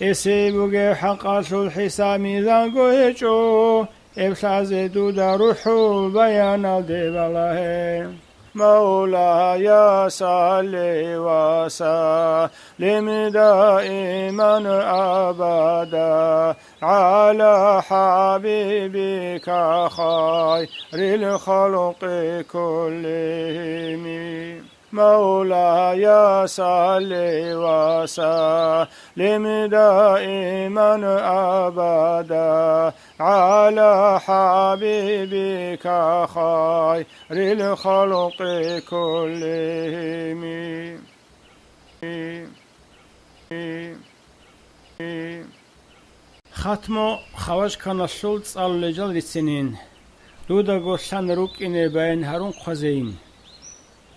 إسيبوغي حقاسو الحسامي ذانغو هچو إبشازي دودا روحو بيان الدبالاه مولاي صل وسلم دائما أبدا على حبيبك خير الخلق كلهم مولاي صل وسلم دائما أبدا على حبيبك خير الخلق كلهم ختمو خواج كان الشلط على جل السنين دودا غوشان روكين بين هارون خزين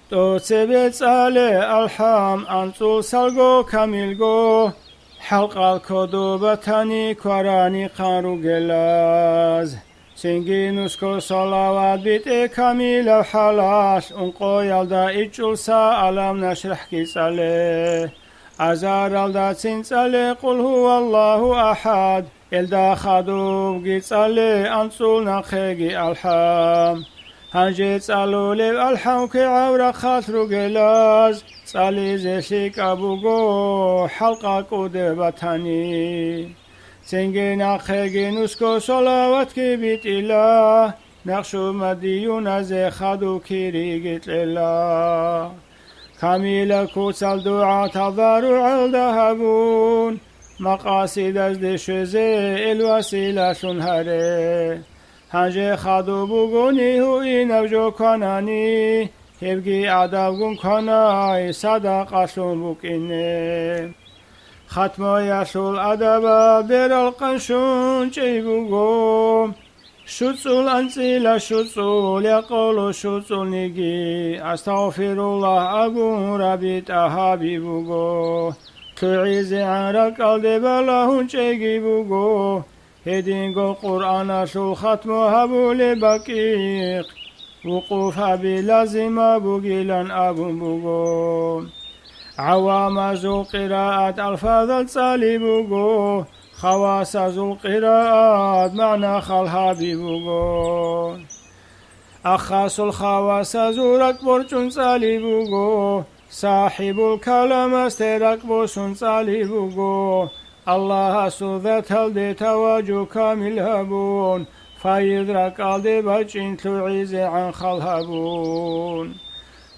تو سبت على الحام أنتو سالغو كاميلغو حلق الكودو بطاني كوراني قارو جلاز سنجي نسكو صلوات بيت كاميل وحلاش انقو يلدا إجلسا ألم نشرح كيس عليه أزار الدا سنس عليه قل هو الله أحد إلدا خادوب جيس عليه أنصول نخيجي الحام هنجي تسألو لي الحوك عورا خاطرو جلاز تسألي زيشيك أبوغو حلقا كودة بطاني سنجي ناخيجي نسكو صلوات كي بيت إله نقشو مديون زي خادو كيريجت لله كاميلا كوتسال دعا تضارع الدهبون مقاصد ازد شزي الوسيلة شنهره هنجي خادو بوغوني هو إنوجو كاناني هبگي عدوغون كاناي صدق شون بوكيني ختمو يشول أدبا بير القنشون جيبوغو شوصول أنسيلا شوصول يقولو شوصول نيجي أستغفر الله أبو ربيت أهابي بوغو تعيزي عن ركال دبالهون جيبوغو هدينغو قرآن شو ختمو هبو لبكيق وقوف هبي لازم أبو جيلان أبو بوغو عوام ذو قراءة ألفاظ الصالي بوغو خواص ذو قراءة معنى خلها بوغو أخاص الخواص ذو ركبر صالي بوغو صاحب الكلام استركبو صالي بوغو الله سوذت هل تواجو كامل هبون فيدرك الدي بچين تعيز عن خلهبون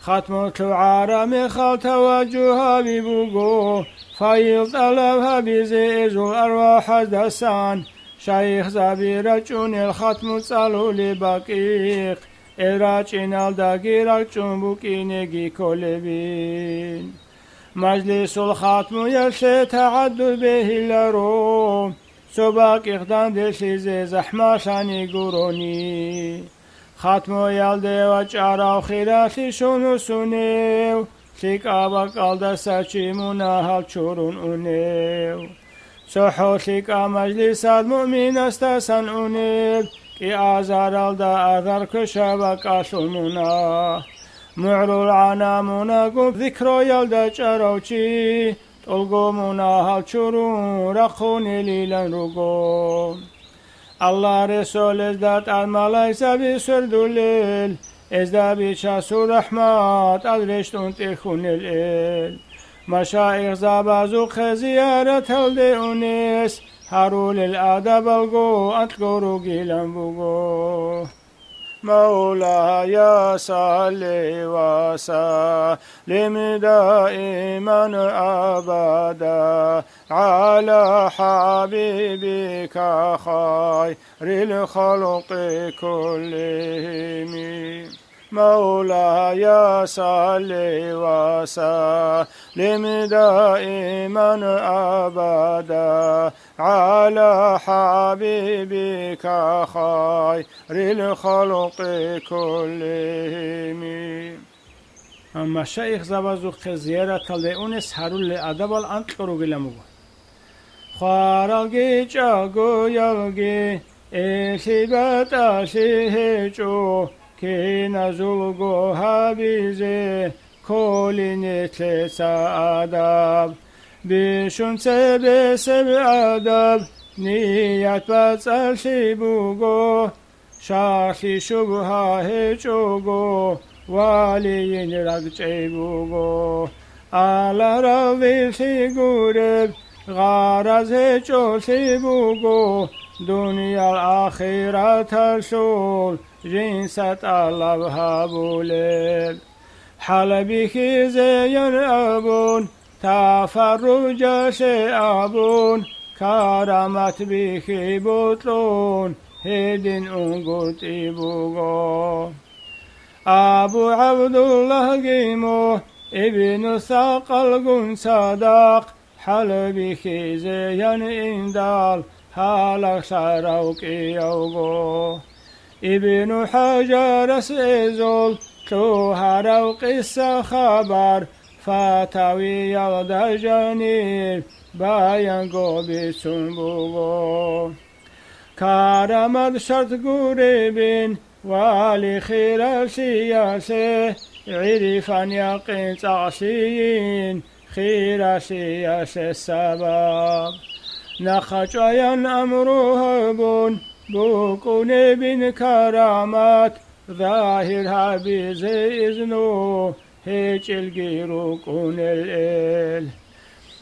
ختم تعارم خل توجه ببوغو فيض ألفها بزيز الأرواح دسان شيخ زبير جون الختم صلو لبقيق إراجين الدقيرك جنبوكينيجي كولبين مجلس الختم يلشي تعدد به الروم سباك إخدام دشيزي زحمة شاني قروني ختم يلدي وجعر خلافي شنو سنيو شيك أباك ألدا ساتشي مناهل شورون أنيو سحو شيك مجلس المؤمن استسن أنيو كي أزار ألدا أذر كشبك أشلمنا معرو العنا مناقب ذكرو يلدا جروشي طلقو مناهل شورون رخوني ليلن رقوم الله رسول ازداد الملايس بسرد الليل ازداد بشاسو رحمات ادرشتون تخون الليل مشايخ زابازو خزيارة هلدي أنيس هارول الأدب الغو أتلقو رقيلن بغو مولاي صل وسلم دائما أبدا على حبيبك خير الخلق كلهم مولاي صل وسلم دائما أبدا على حبيبك خير الخلق كلهم. مشايخ زبازوق زيارة لأونس هارول لأدب الأنتلورو جلمو خارالجي جاغو يالجي إسيبات أسيهجو كينا زلغو هابيزي كوليني تلسا أدب بشون سبي سبي أدب نيات باتسال شيبوغو شاخي شبها هجوغو والين رقجيبوغو على روي سيغورب غارز هجو سيبوغو دنيا الآخرة تسول جنسة الله هابولل حلبي خزيان أبون تفرج أبون كرامت بخي بطلون هدين أنقرت إبوغو أبو عبد الله قيمو ابن ثقل قن صداق حلبي خزيان إندال هالك ساروك يوغو ابن حجر سيزول تو هروق السخبر فتاوي يغدى جانير بايانغو بسنبوغو كارمد شرط قريبين والي خير السياسة عرفان يقين تعصيين خير سياسة السبب نخجايان أمره بون بوكون بن كرامات ظاهرها بزي إذنو هيج الجيرو كون الإل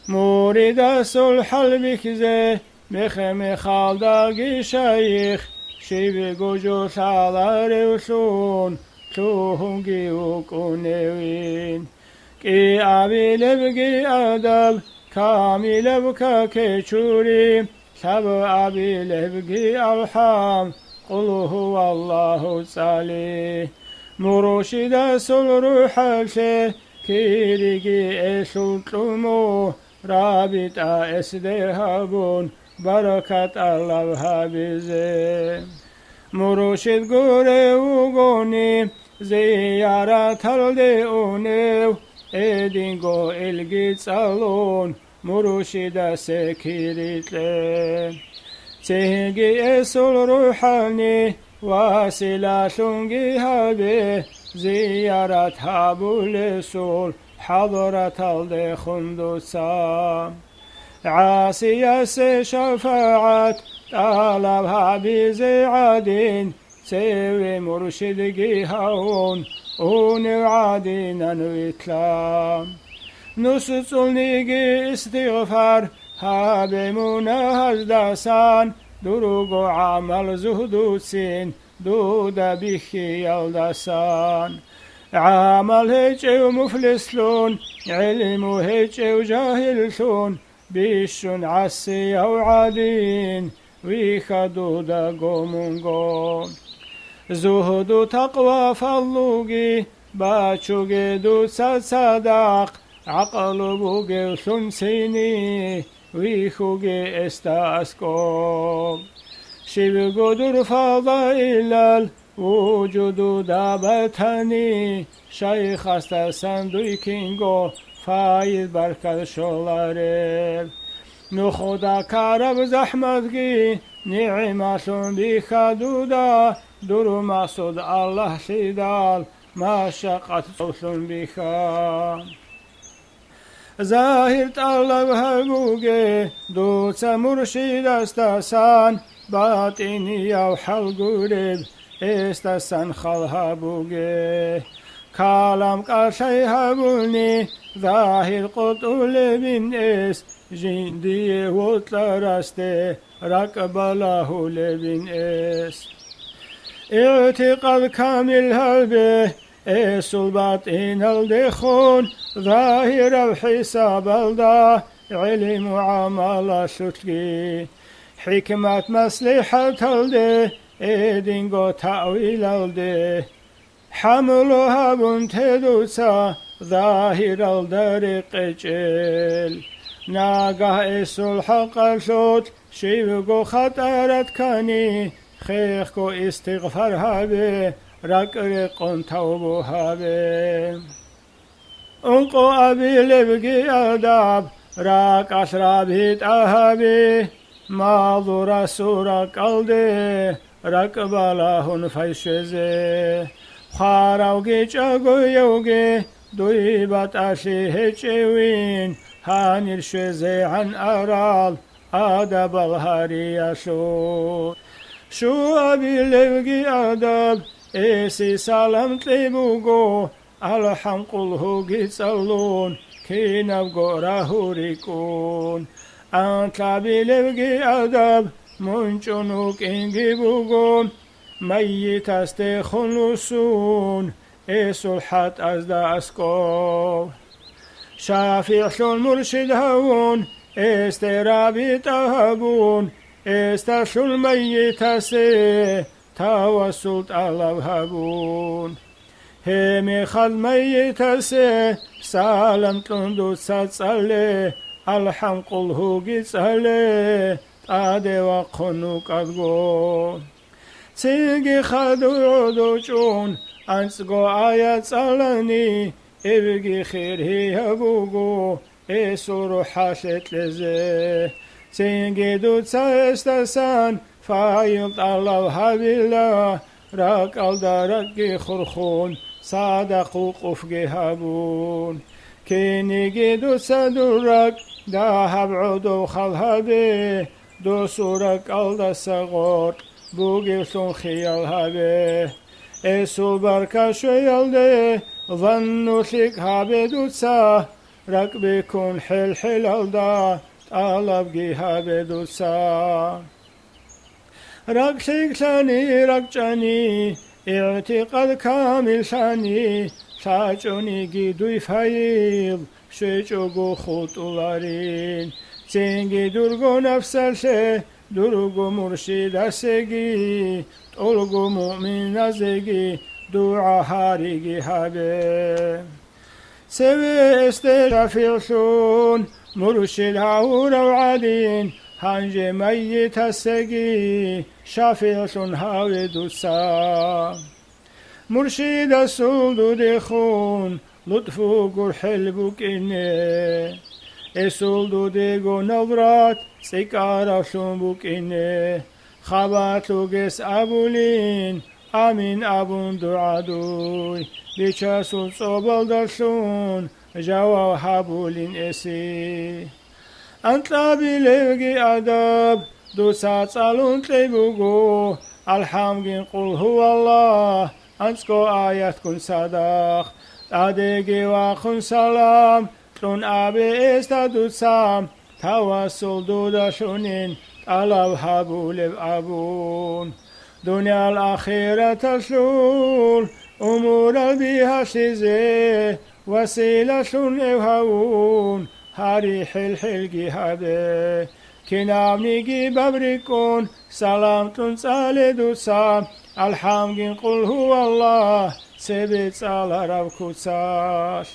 مورد الصلح البكزي مخم خالداقي شيخ شيب جوجو سالار وسون توهم جيو كونيوين كي أبي لبقي أدب كامل بكا كيشوري سب أبي لبقي أرحام قل هو الله صالح مرشد سلروح الشي كيريكي اسلطمو رابط اسدهابون بركة الله هابزي مرشد قوري وقوني زيارة الدئونيو ادينغو الجي صالون مرشد سكيريتلي تهجي اسل روحاني واسلا شنجي هابي زيارة هابول سول حضرة الدخندوسا عاسية شفاعات طالبها بزعادين سوي مرشد هون ونعادين نويتلام نسطلني استغفار هابي مناهج داسان دروغو عمل زهدوسين دودا بيخي يلدسان عمل هيجي مفلسلون علم هيجي جاهلسون بيشون عسي أو عادين ويخدو دا قومونغو زهد تقوى فاللوغي باتشوغي دو صداق عقل بوغي سنسيني ويخوغي استاسكو شيب قدر فضائل وجود دابتني شيخ استسندوي كينغو فايد بركة شولاريل نخدا كارب زحمتكي نعمة بخدودا درو مقصود الله سيدال ما شقت صوصن بخا ظاهر طلب هلقوغي دوت مرشد استسان باطني او حلقورب استسان خلهبوغي كلام قشي هبوني ظاهر قطول بن اس جندي وطلرسته رقبله لبن اس اعتقاد كامل هلبه اسول باطين الدخون ظاهر وحساب الدا علم وعمل شتكي حكمة مصلحة الده إدينغو تأويل الده حملها بنتدوسا ظاهر الدرق جل ناقه اسول حق الشوت شيوغو خطرت كاني خيخكو استغفار هابي رقرقون توبو هابي انقو أبي لبقي أداب راك أشرابيت أهابي ماضورا سورا قلدي رقبالاهن فيشزي خاراوغي چاگو يوغي دويبات أشي هچوين هانير شزي عن أرال آداب الهاري شو أبي لبقي أداب إيسي سلام تلبوغو الحمقله جيسالون كينبغو راهوريكون أنت أبي لبقي أداب منشنوك إنجي بوغون ميت استخلصون إيسو الحات أزدا أسكو شافع شون مرشد هون استرابي تهبون استشل ميت سي توسلت الله هبون همي خد ميت سي سالم تندو ساتسالي الحمقل هوغي سالي تادي وقنو قدغو سيجي خدو عدو چون انسغو آيات سالني ابغي خير هي هبوغو اسورو حاشت لزي سيجي دوت ساستسان فايلت الله هبيلا راك الدرق خرخون صادقو قفقي هبون كينيجي دو سدورك داهب عدو خلهبي دو سورك الدا سغور بوغيسون خيال هبي اسو بركة شويالدي ظنو شيك هبي دوتسا رك بيكون حل الدا طالب جي هبي دوتسا رك شيك شاني رك جاني اعتقاد كامل شاني شاچوني جيدوي فايل شيچوغو خطولارين سينجي درغو نفسالشه درغو مرشد اسگي طولغو مؤمن ازگي دعا هاريگي هابي سوي استشافيشون مرشد هاورا وعدين هنجي ميت اسگي شافيشون هاوي دوسا مرشد السولدو دخون لطفو قرحل بوكيني السولدو ديغو نورات سيكارا شون بوكيني خباتو قس أبولين آمين أبون دعادوي بيشاسو صوبال درشون جوا حبولين اسي انت بلغي أدب دو سات سالون تلبوغو الحمد قل هو الله أنسكو آيات كن صدق أديجي وخن سلام تون أبي استدود سام توسل دودا شونين طلب حبول أبون دنيا الأخيرة تشلول أمور بها شزي وسيلة شون إوهون هاري حلحل هبي كنامنيجي ببريكون سلام تنسالي دوسام الحمد قل هو الله سبت على ربكوتاش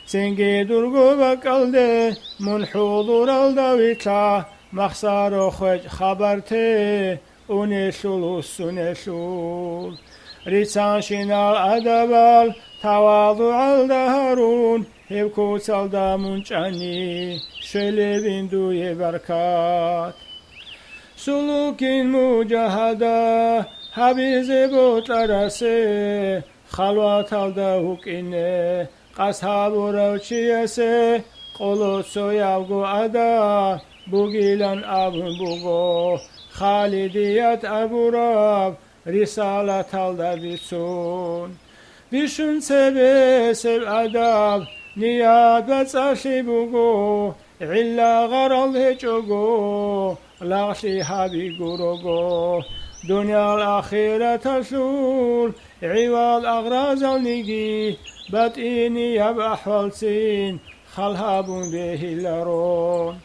سنجي درغو بقلده من حضور الدويتا مخسار خوش خبرته ونشول سنشول ريسان شنال أدبال تواضع الدهرون هبكوت الدامونشاني شلبين دوي بركات سلوكين مجاهدة حبيز بوترسه خلوات الدهوك إنه قصحاب روشيسه قلوت سوياغو أدا بوغيلان أبن بوغو خالديات أبو راب رسالة الدبيسون بشون سبه سب أداب نياد بتساشي بوغو علا غرال هجوغو لاغشي حبي غوروغو دنيا الأخيرة تسول عوال أغراز النجي باتيني يب أحوال سين خلهاب به اللرون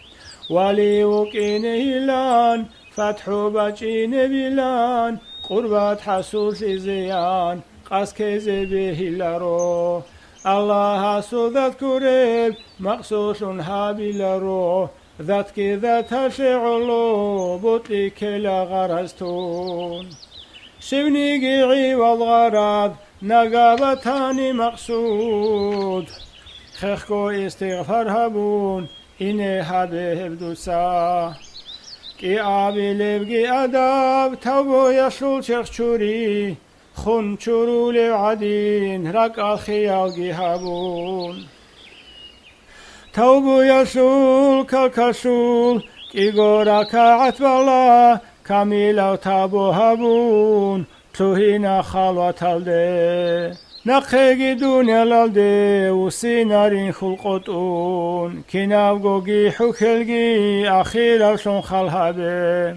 ولي وكينه لان فتحو بچين بلان قربات حسوس زيان قسكز به اللرو الله سوذات كورب مقصوص هابلرو ذات كذات شعلو بطلي كلا غرزتون شبني قيعي والغرض نقابتاني مقصود خخكو استغفار هبون إني هبه دوسا كي آبي لبقي أداب توبو يشول شخشوري خون شورو لعدين رك الخيال جهابون توبو يشول كالكشول كي غورا كعت بالله كاميلا تابو هبون تلوهينا خالوة تلده نقيقي دنيا لالده وسينارين خلقتون كناو قوغي حكلقي أخيرا شون خالهابه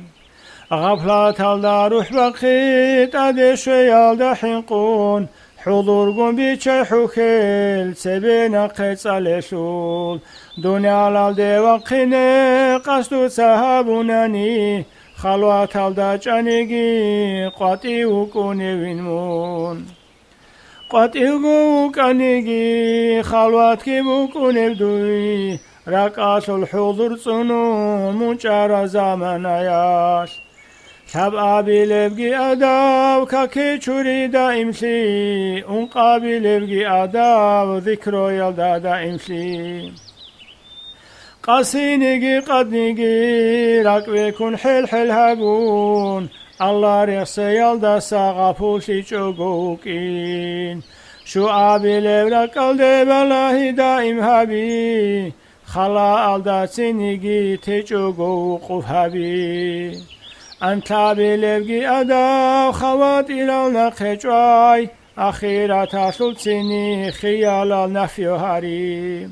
غفلة تلدا روح بقيت أدي شويال دا حنقون حضور قم بيشي حكل سبينا قيت سالشول دنيا لالده وقيني قصدو سهابوناني خلوة تلدا جانيجي قاتي وكوني وينمون قاتي وكونيجي خلوات كي وكوني بدوي ركاس الحضور صنو منشار زمان عياش سبعة بلبقي أداو كاكي تشوري دائمسي انقابي لبقي أداو ذكرو يلدا دائمسي قاسينيجي قدنيجي راكوي كون حل هابون الله ريخسي يلدا ساقفوشي چوغوكين شو آبي لبرك الدي بلاهي دائم هابي خلا الدا سينيجي تيچوغو قف هابي أنت بلبقي أداو خوات إلى النقشواي أخيرا تاشل سيني خيال النفيو هاري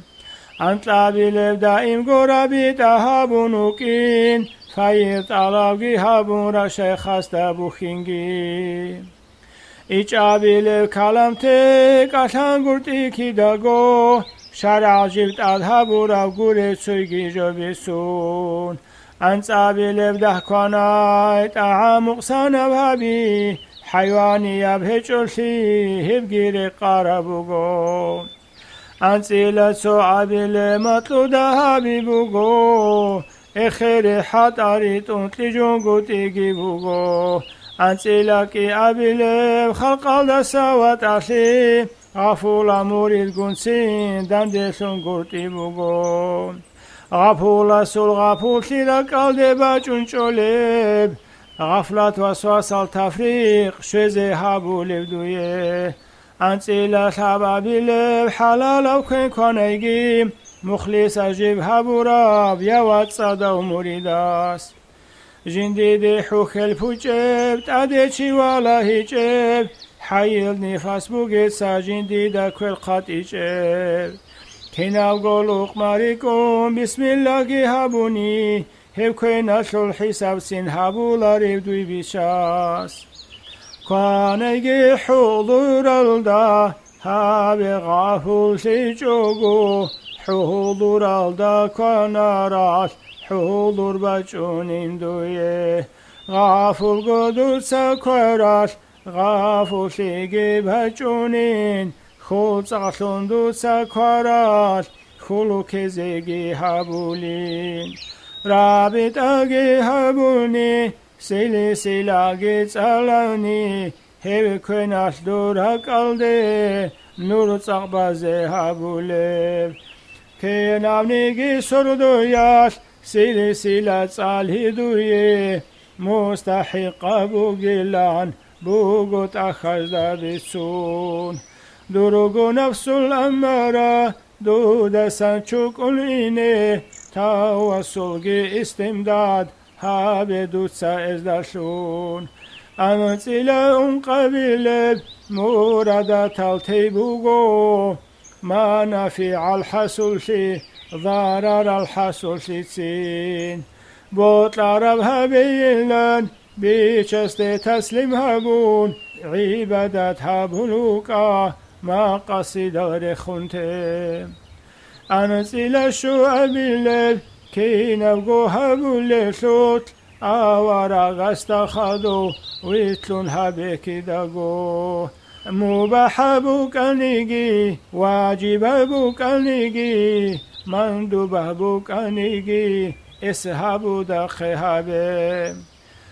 أنت بلب دائم قرابي تهابونوكين فايت علاقي هابون رشي خاستا بوخينجي إيش بلب كلامتك أشان قرتي كيداغو شرع جبت أدهابورا قوري سويجي جوبيسون أنت بلب دهكوناي تعامق سنبهبي حيواني يبهجلشي هبجيري قاربوغو أنت لسو عبل مطلو دهبي بوغو إخيري حتاري تنتلي جونغو تيجي بوغو أنت لكي عبل خلق الدساوات عشي غفول موريد قنسين دندسون قرتي بوغو غفول سول غفول شيرك الدبا چونچولب غفلت وسواس التفريق شوزي هابو لبدويه أنتي شبابي لب حلال وكن كونيجي مخلص أجيب هابوراب يوات صدا ومريداس جندي دي حوخل فوجب تاديشي ولا هيجب حيل نفاس بوغيت سا جندي دا كل قاتيجب كناو قولوق ماريكم بسم الله هابوني هب كوين أشل حساب سين هابولا ريبدوي بيشاس كوانيجي حضور الدا هابي غافل سيجوغو حضور الدا كوناراش حضور بچونين دويه غافل قدوس كوراش غافل سيجي بچونين خود سخلون دوس كوراش خلو كزيجي هابولين رابط اگي هابوني سيلي سيلاگي تسالوني هيو كويناش دورا قلدي نور صغبازي هابولي كي نامنيگي سردوياش سيلي سيلا تسالهي دويه مستحق بوغيلان بوغوت أخذ بسون دروغو نفس الأمارة دود سنچوك الإنه توسلگي استمداد هابه دوتسا ازدشون أمثيلا قبيلب مورد تلتي بوغو ما نفع الحصول شي ضرر الحصول شي تسين بوت العرب هبيلن بیچست تسلیم هبون عبادت هبونوکا ما قصیدار خونته انسیل شو بیلل کی نبگو هبول شد آوارا غست خدو ویتلون هبکی دگو مباح بکنیگی واجب بکنیگی مندوب بکنیگی اسحب دخهابه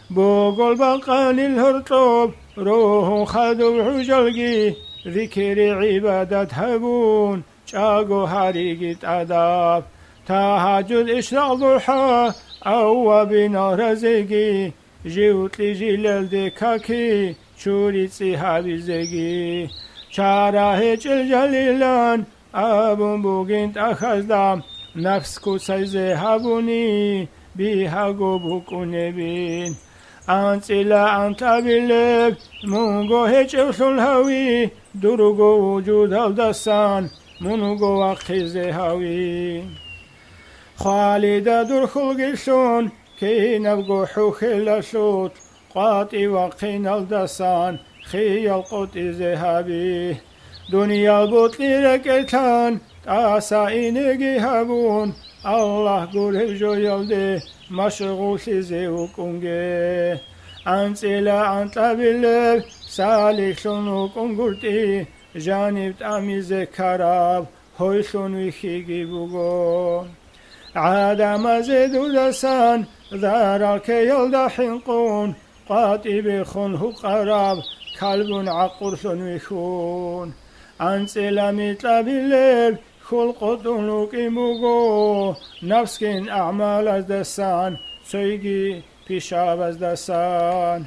بوغل بقان الهرطوب روح خدو عجلگی ذكر عبادت هبون شاقو هاريقت أداب تهجد إشراق ضحى أو بنار زيقي جيوت لجلال دكاكي شوري صحابي زيقي شارهج الجليلان أبن بوغنت أخزدام نفسكو سيزي هبوني بيها قبوكو نبين أنت لا أنت باللب مونغو هيتشوث الهوي دروغو وجود الدسان مونغو وقتزي هوي خالدا درخل قشون كي نبغو حوخي لشوت قاطي وقين الدسان خي القوت ذهبي دنيا البطل ركتان تاسايني هبون الله قول جو يلدي مشغول سيزي وكونجي أنسيلا أنت بالله سالك شنو كونغورتي جانب تاميزي كراب هوي شنو يخيجي بوغو عادم زيدو دسان ذارك يلدا حنقون قاتي بخونه قراب كلب عقر شنو يخون أنسيلا ميتلا بالله خلقتون لوكيموغو نفسكين أعمال از دستان سويگي پیشاب از دستان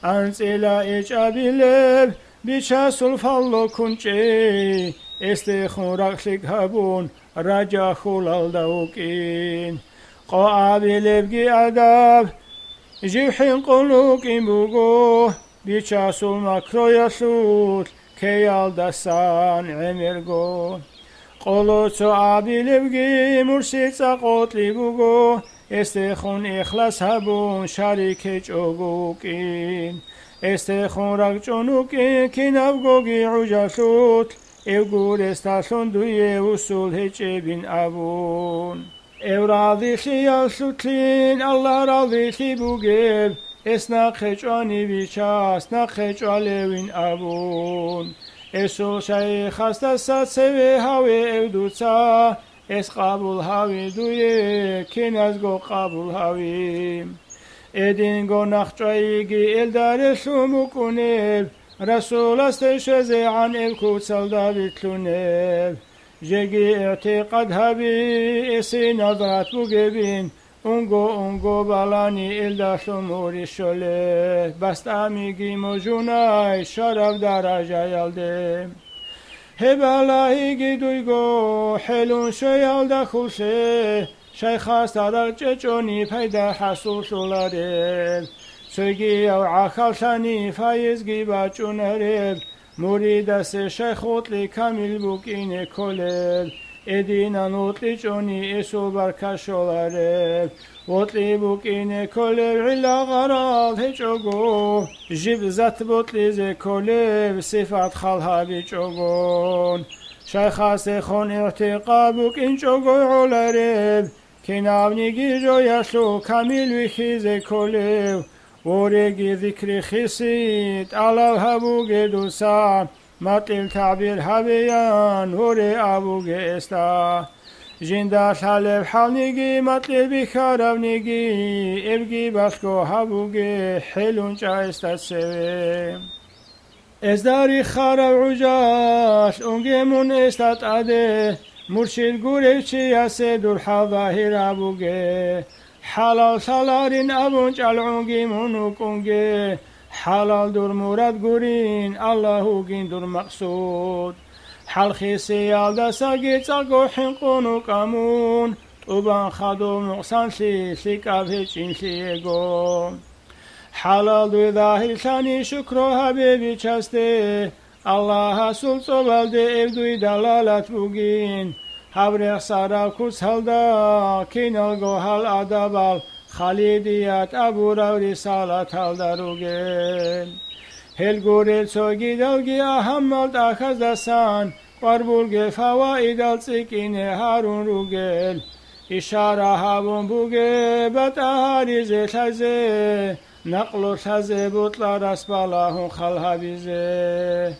أنسيلا إجابي لب بيشا سلفالو كنچي استخون رخلق هبون رجا خلال دوكين قوابي لبگي أداب جيحين قلوكيموغو بيشا سل مكرو يسوت كيال دستان عمرغو قلوتو عابي لبگي مرسيد ساقوت لبوغو استخون إخلاص هبون شريك جوغوكين استخون رقجونوكين كنابغوغي عجاشوت إوغور استاسون دوية وصول هجبين أبون إو راضي خيال سوتلين الله راضي خيبوغيب اسنا خجواني بيشا اسنا خجواليوين أبون اسو شيخ استسات سوي هاوي اودوتا اس قبول هاوي دويه كين ازگو قبول هاوي ادينگو نخجايگي الدار شومو كونيب رسول استشزي عن الكوتسل دابتلونيب جيگي اعتقاد هابي اسي نظرات بوگبين اونگو بالانی الداشو موری شله بست امیگی موجونای شرف درجه یلده هبالایگی دویگو حلون شیالده خوشه شیخ استادر چچونی پیدا حسول شولاره سوگی او عخال شنی فایزگی بچونه موری دست شیخ اوتلی کمیل بوکینه کلل ادینا نوتلی چونی اسو برکشولاره وطلی بوکینه کلب علا غرال هیچوگو جیب زت بطلی زی کلب صفت خالها بیچوگون شیخ خون اعتقاب بوکین چوگو علارب کنابنیگی جو یشلو کمیل ویخی زی کلب ورگی ذکر خیسید علال هبوگ دوسا مطل تعبیر هبیان وری ابوگ استا جنداش حلب حالنيجي مطلبي خرابنيجي ابجي باشكو هبوجي حلون جايست السوي ازداري خراب عجاش اونجي من استات عده مرشد قريشي يسد الحظاهر ابوجي حلال سالارين ابون جالعونجي منو كونجي حلال دور مراد قرين الله جين دور مقصود حلخي سيال دا ساقيت ساقو حنقونو كامون طوبان خادو مقصان سيكاب هيتشين سيقو حلال دو ظاهر شاني شكرو حبيبي چسته الله سلطو بالده ابدوي دلالت بوگين حبريخ سارا كوس هلدا كينالغو هل ادبال خالديات أبو رو رسالة الدروجل هالجورل سوجي دلجي أهم الأخذسان قربولج فوائد السكين هارون روجل إشارة هابون بوجي بتهاريز تزه نقل تزه بطل رسبالهم خلها بيزه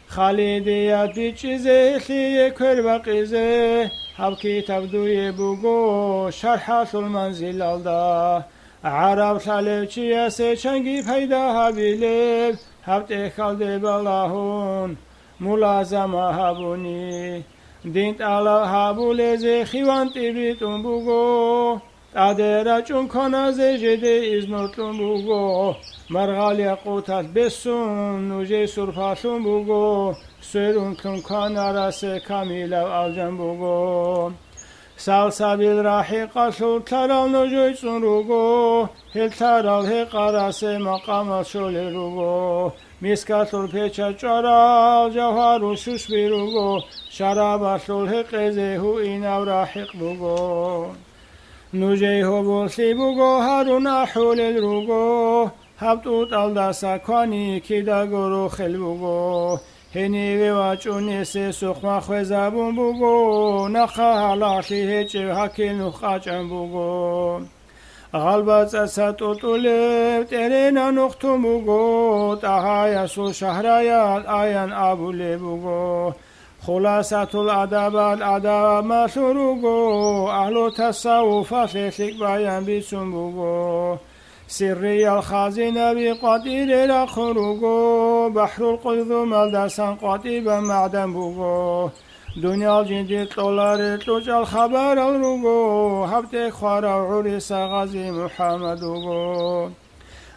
خالديات بيتشزه ليه كربقيزه حبكي تبدوي بوجو شرحة المنزل الدا عرب ثالب چياسه چنگي پیدا هبيلب هبت اخالد بلاهون ملازمه هبوني دينت على هبول زي خيوان تبريتون بوغو تادرا چون كنا زي جده ازنوتون بوغو مرغالي قوتات بسون نوجي سرفاتون بوغو سيرون كن كنا راس كامل الجن بوغو سالسابيل راحي قصول ترى نوجي سنروغو هل ترى الهقراس مقام شول روغو مسكاتول بيچا چارا جوهر شوش بيروغو شراباتول هقزه هو إناو راحق بوغو نوجي هو بوسي بوغو هارون أحول الروغو هبتوت الداسا كواني كيدا غورو خل بوغو هني وواچوني سي سخما خوزابون بوغو نخا هلاشي هيچ هكي نخاچن بوغو غلبت أساتوتولب ترينا نختم بوغو تهايا سو شهريات آيان أبولي بوغو خلاصة الأدب الأدب ما سروغو أهل التصوف فسيسك بيان بيسون بوغو سري الخازنة بقدير الأخروغو بحر القذ ملدسا قطيبا معدن بوغو دنيا الجندي طولار تلوج الخبر الروغو هبت خوار عريس غازي محمد بوغو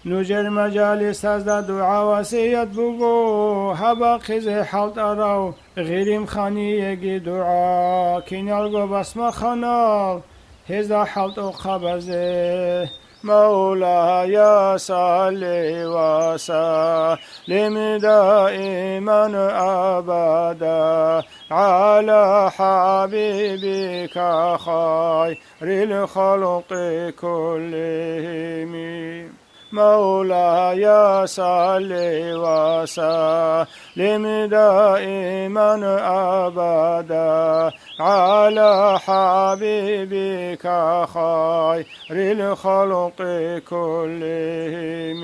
نجر مجالس هزد دعا وسيد بوغو هبا خزي حلت أراو غيرم خاني يجي دعا كينالغو بسم خانال هزا حلت خبزه مولاي صل وسلم دائما أبدا على حبيبك خير الخلق كلهم مولاي صل وسلم دائما أبدا على حبيبك خير الخلق كلهم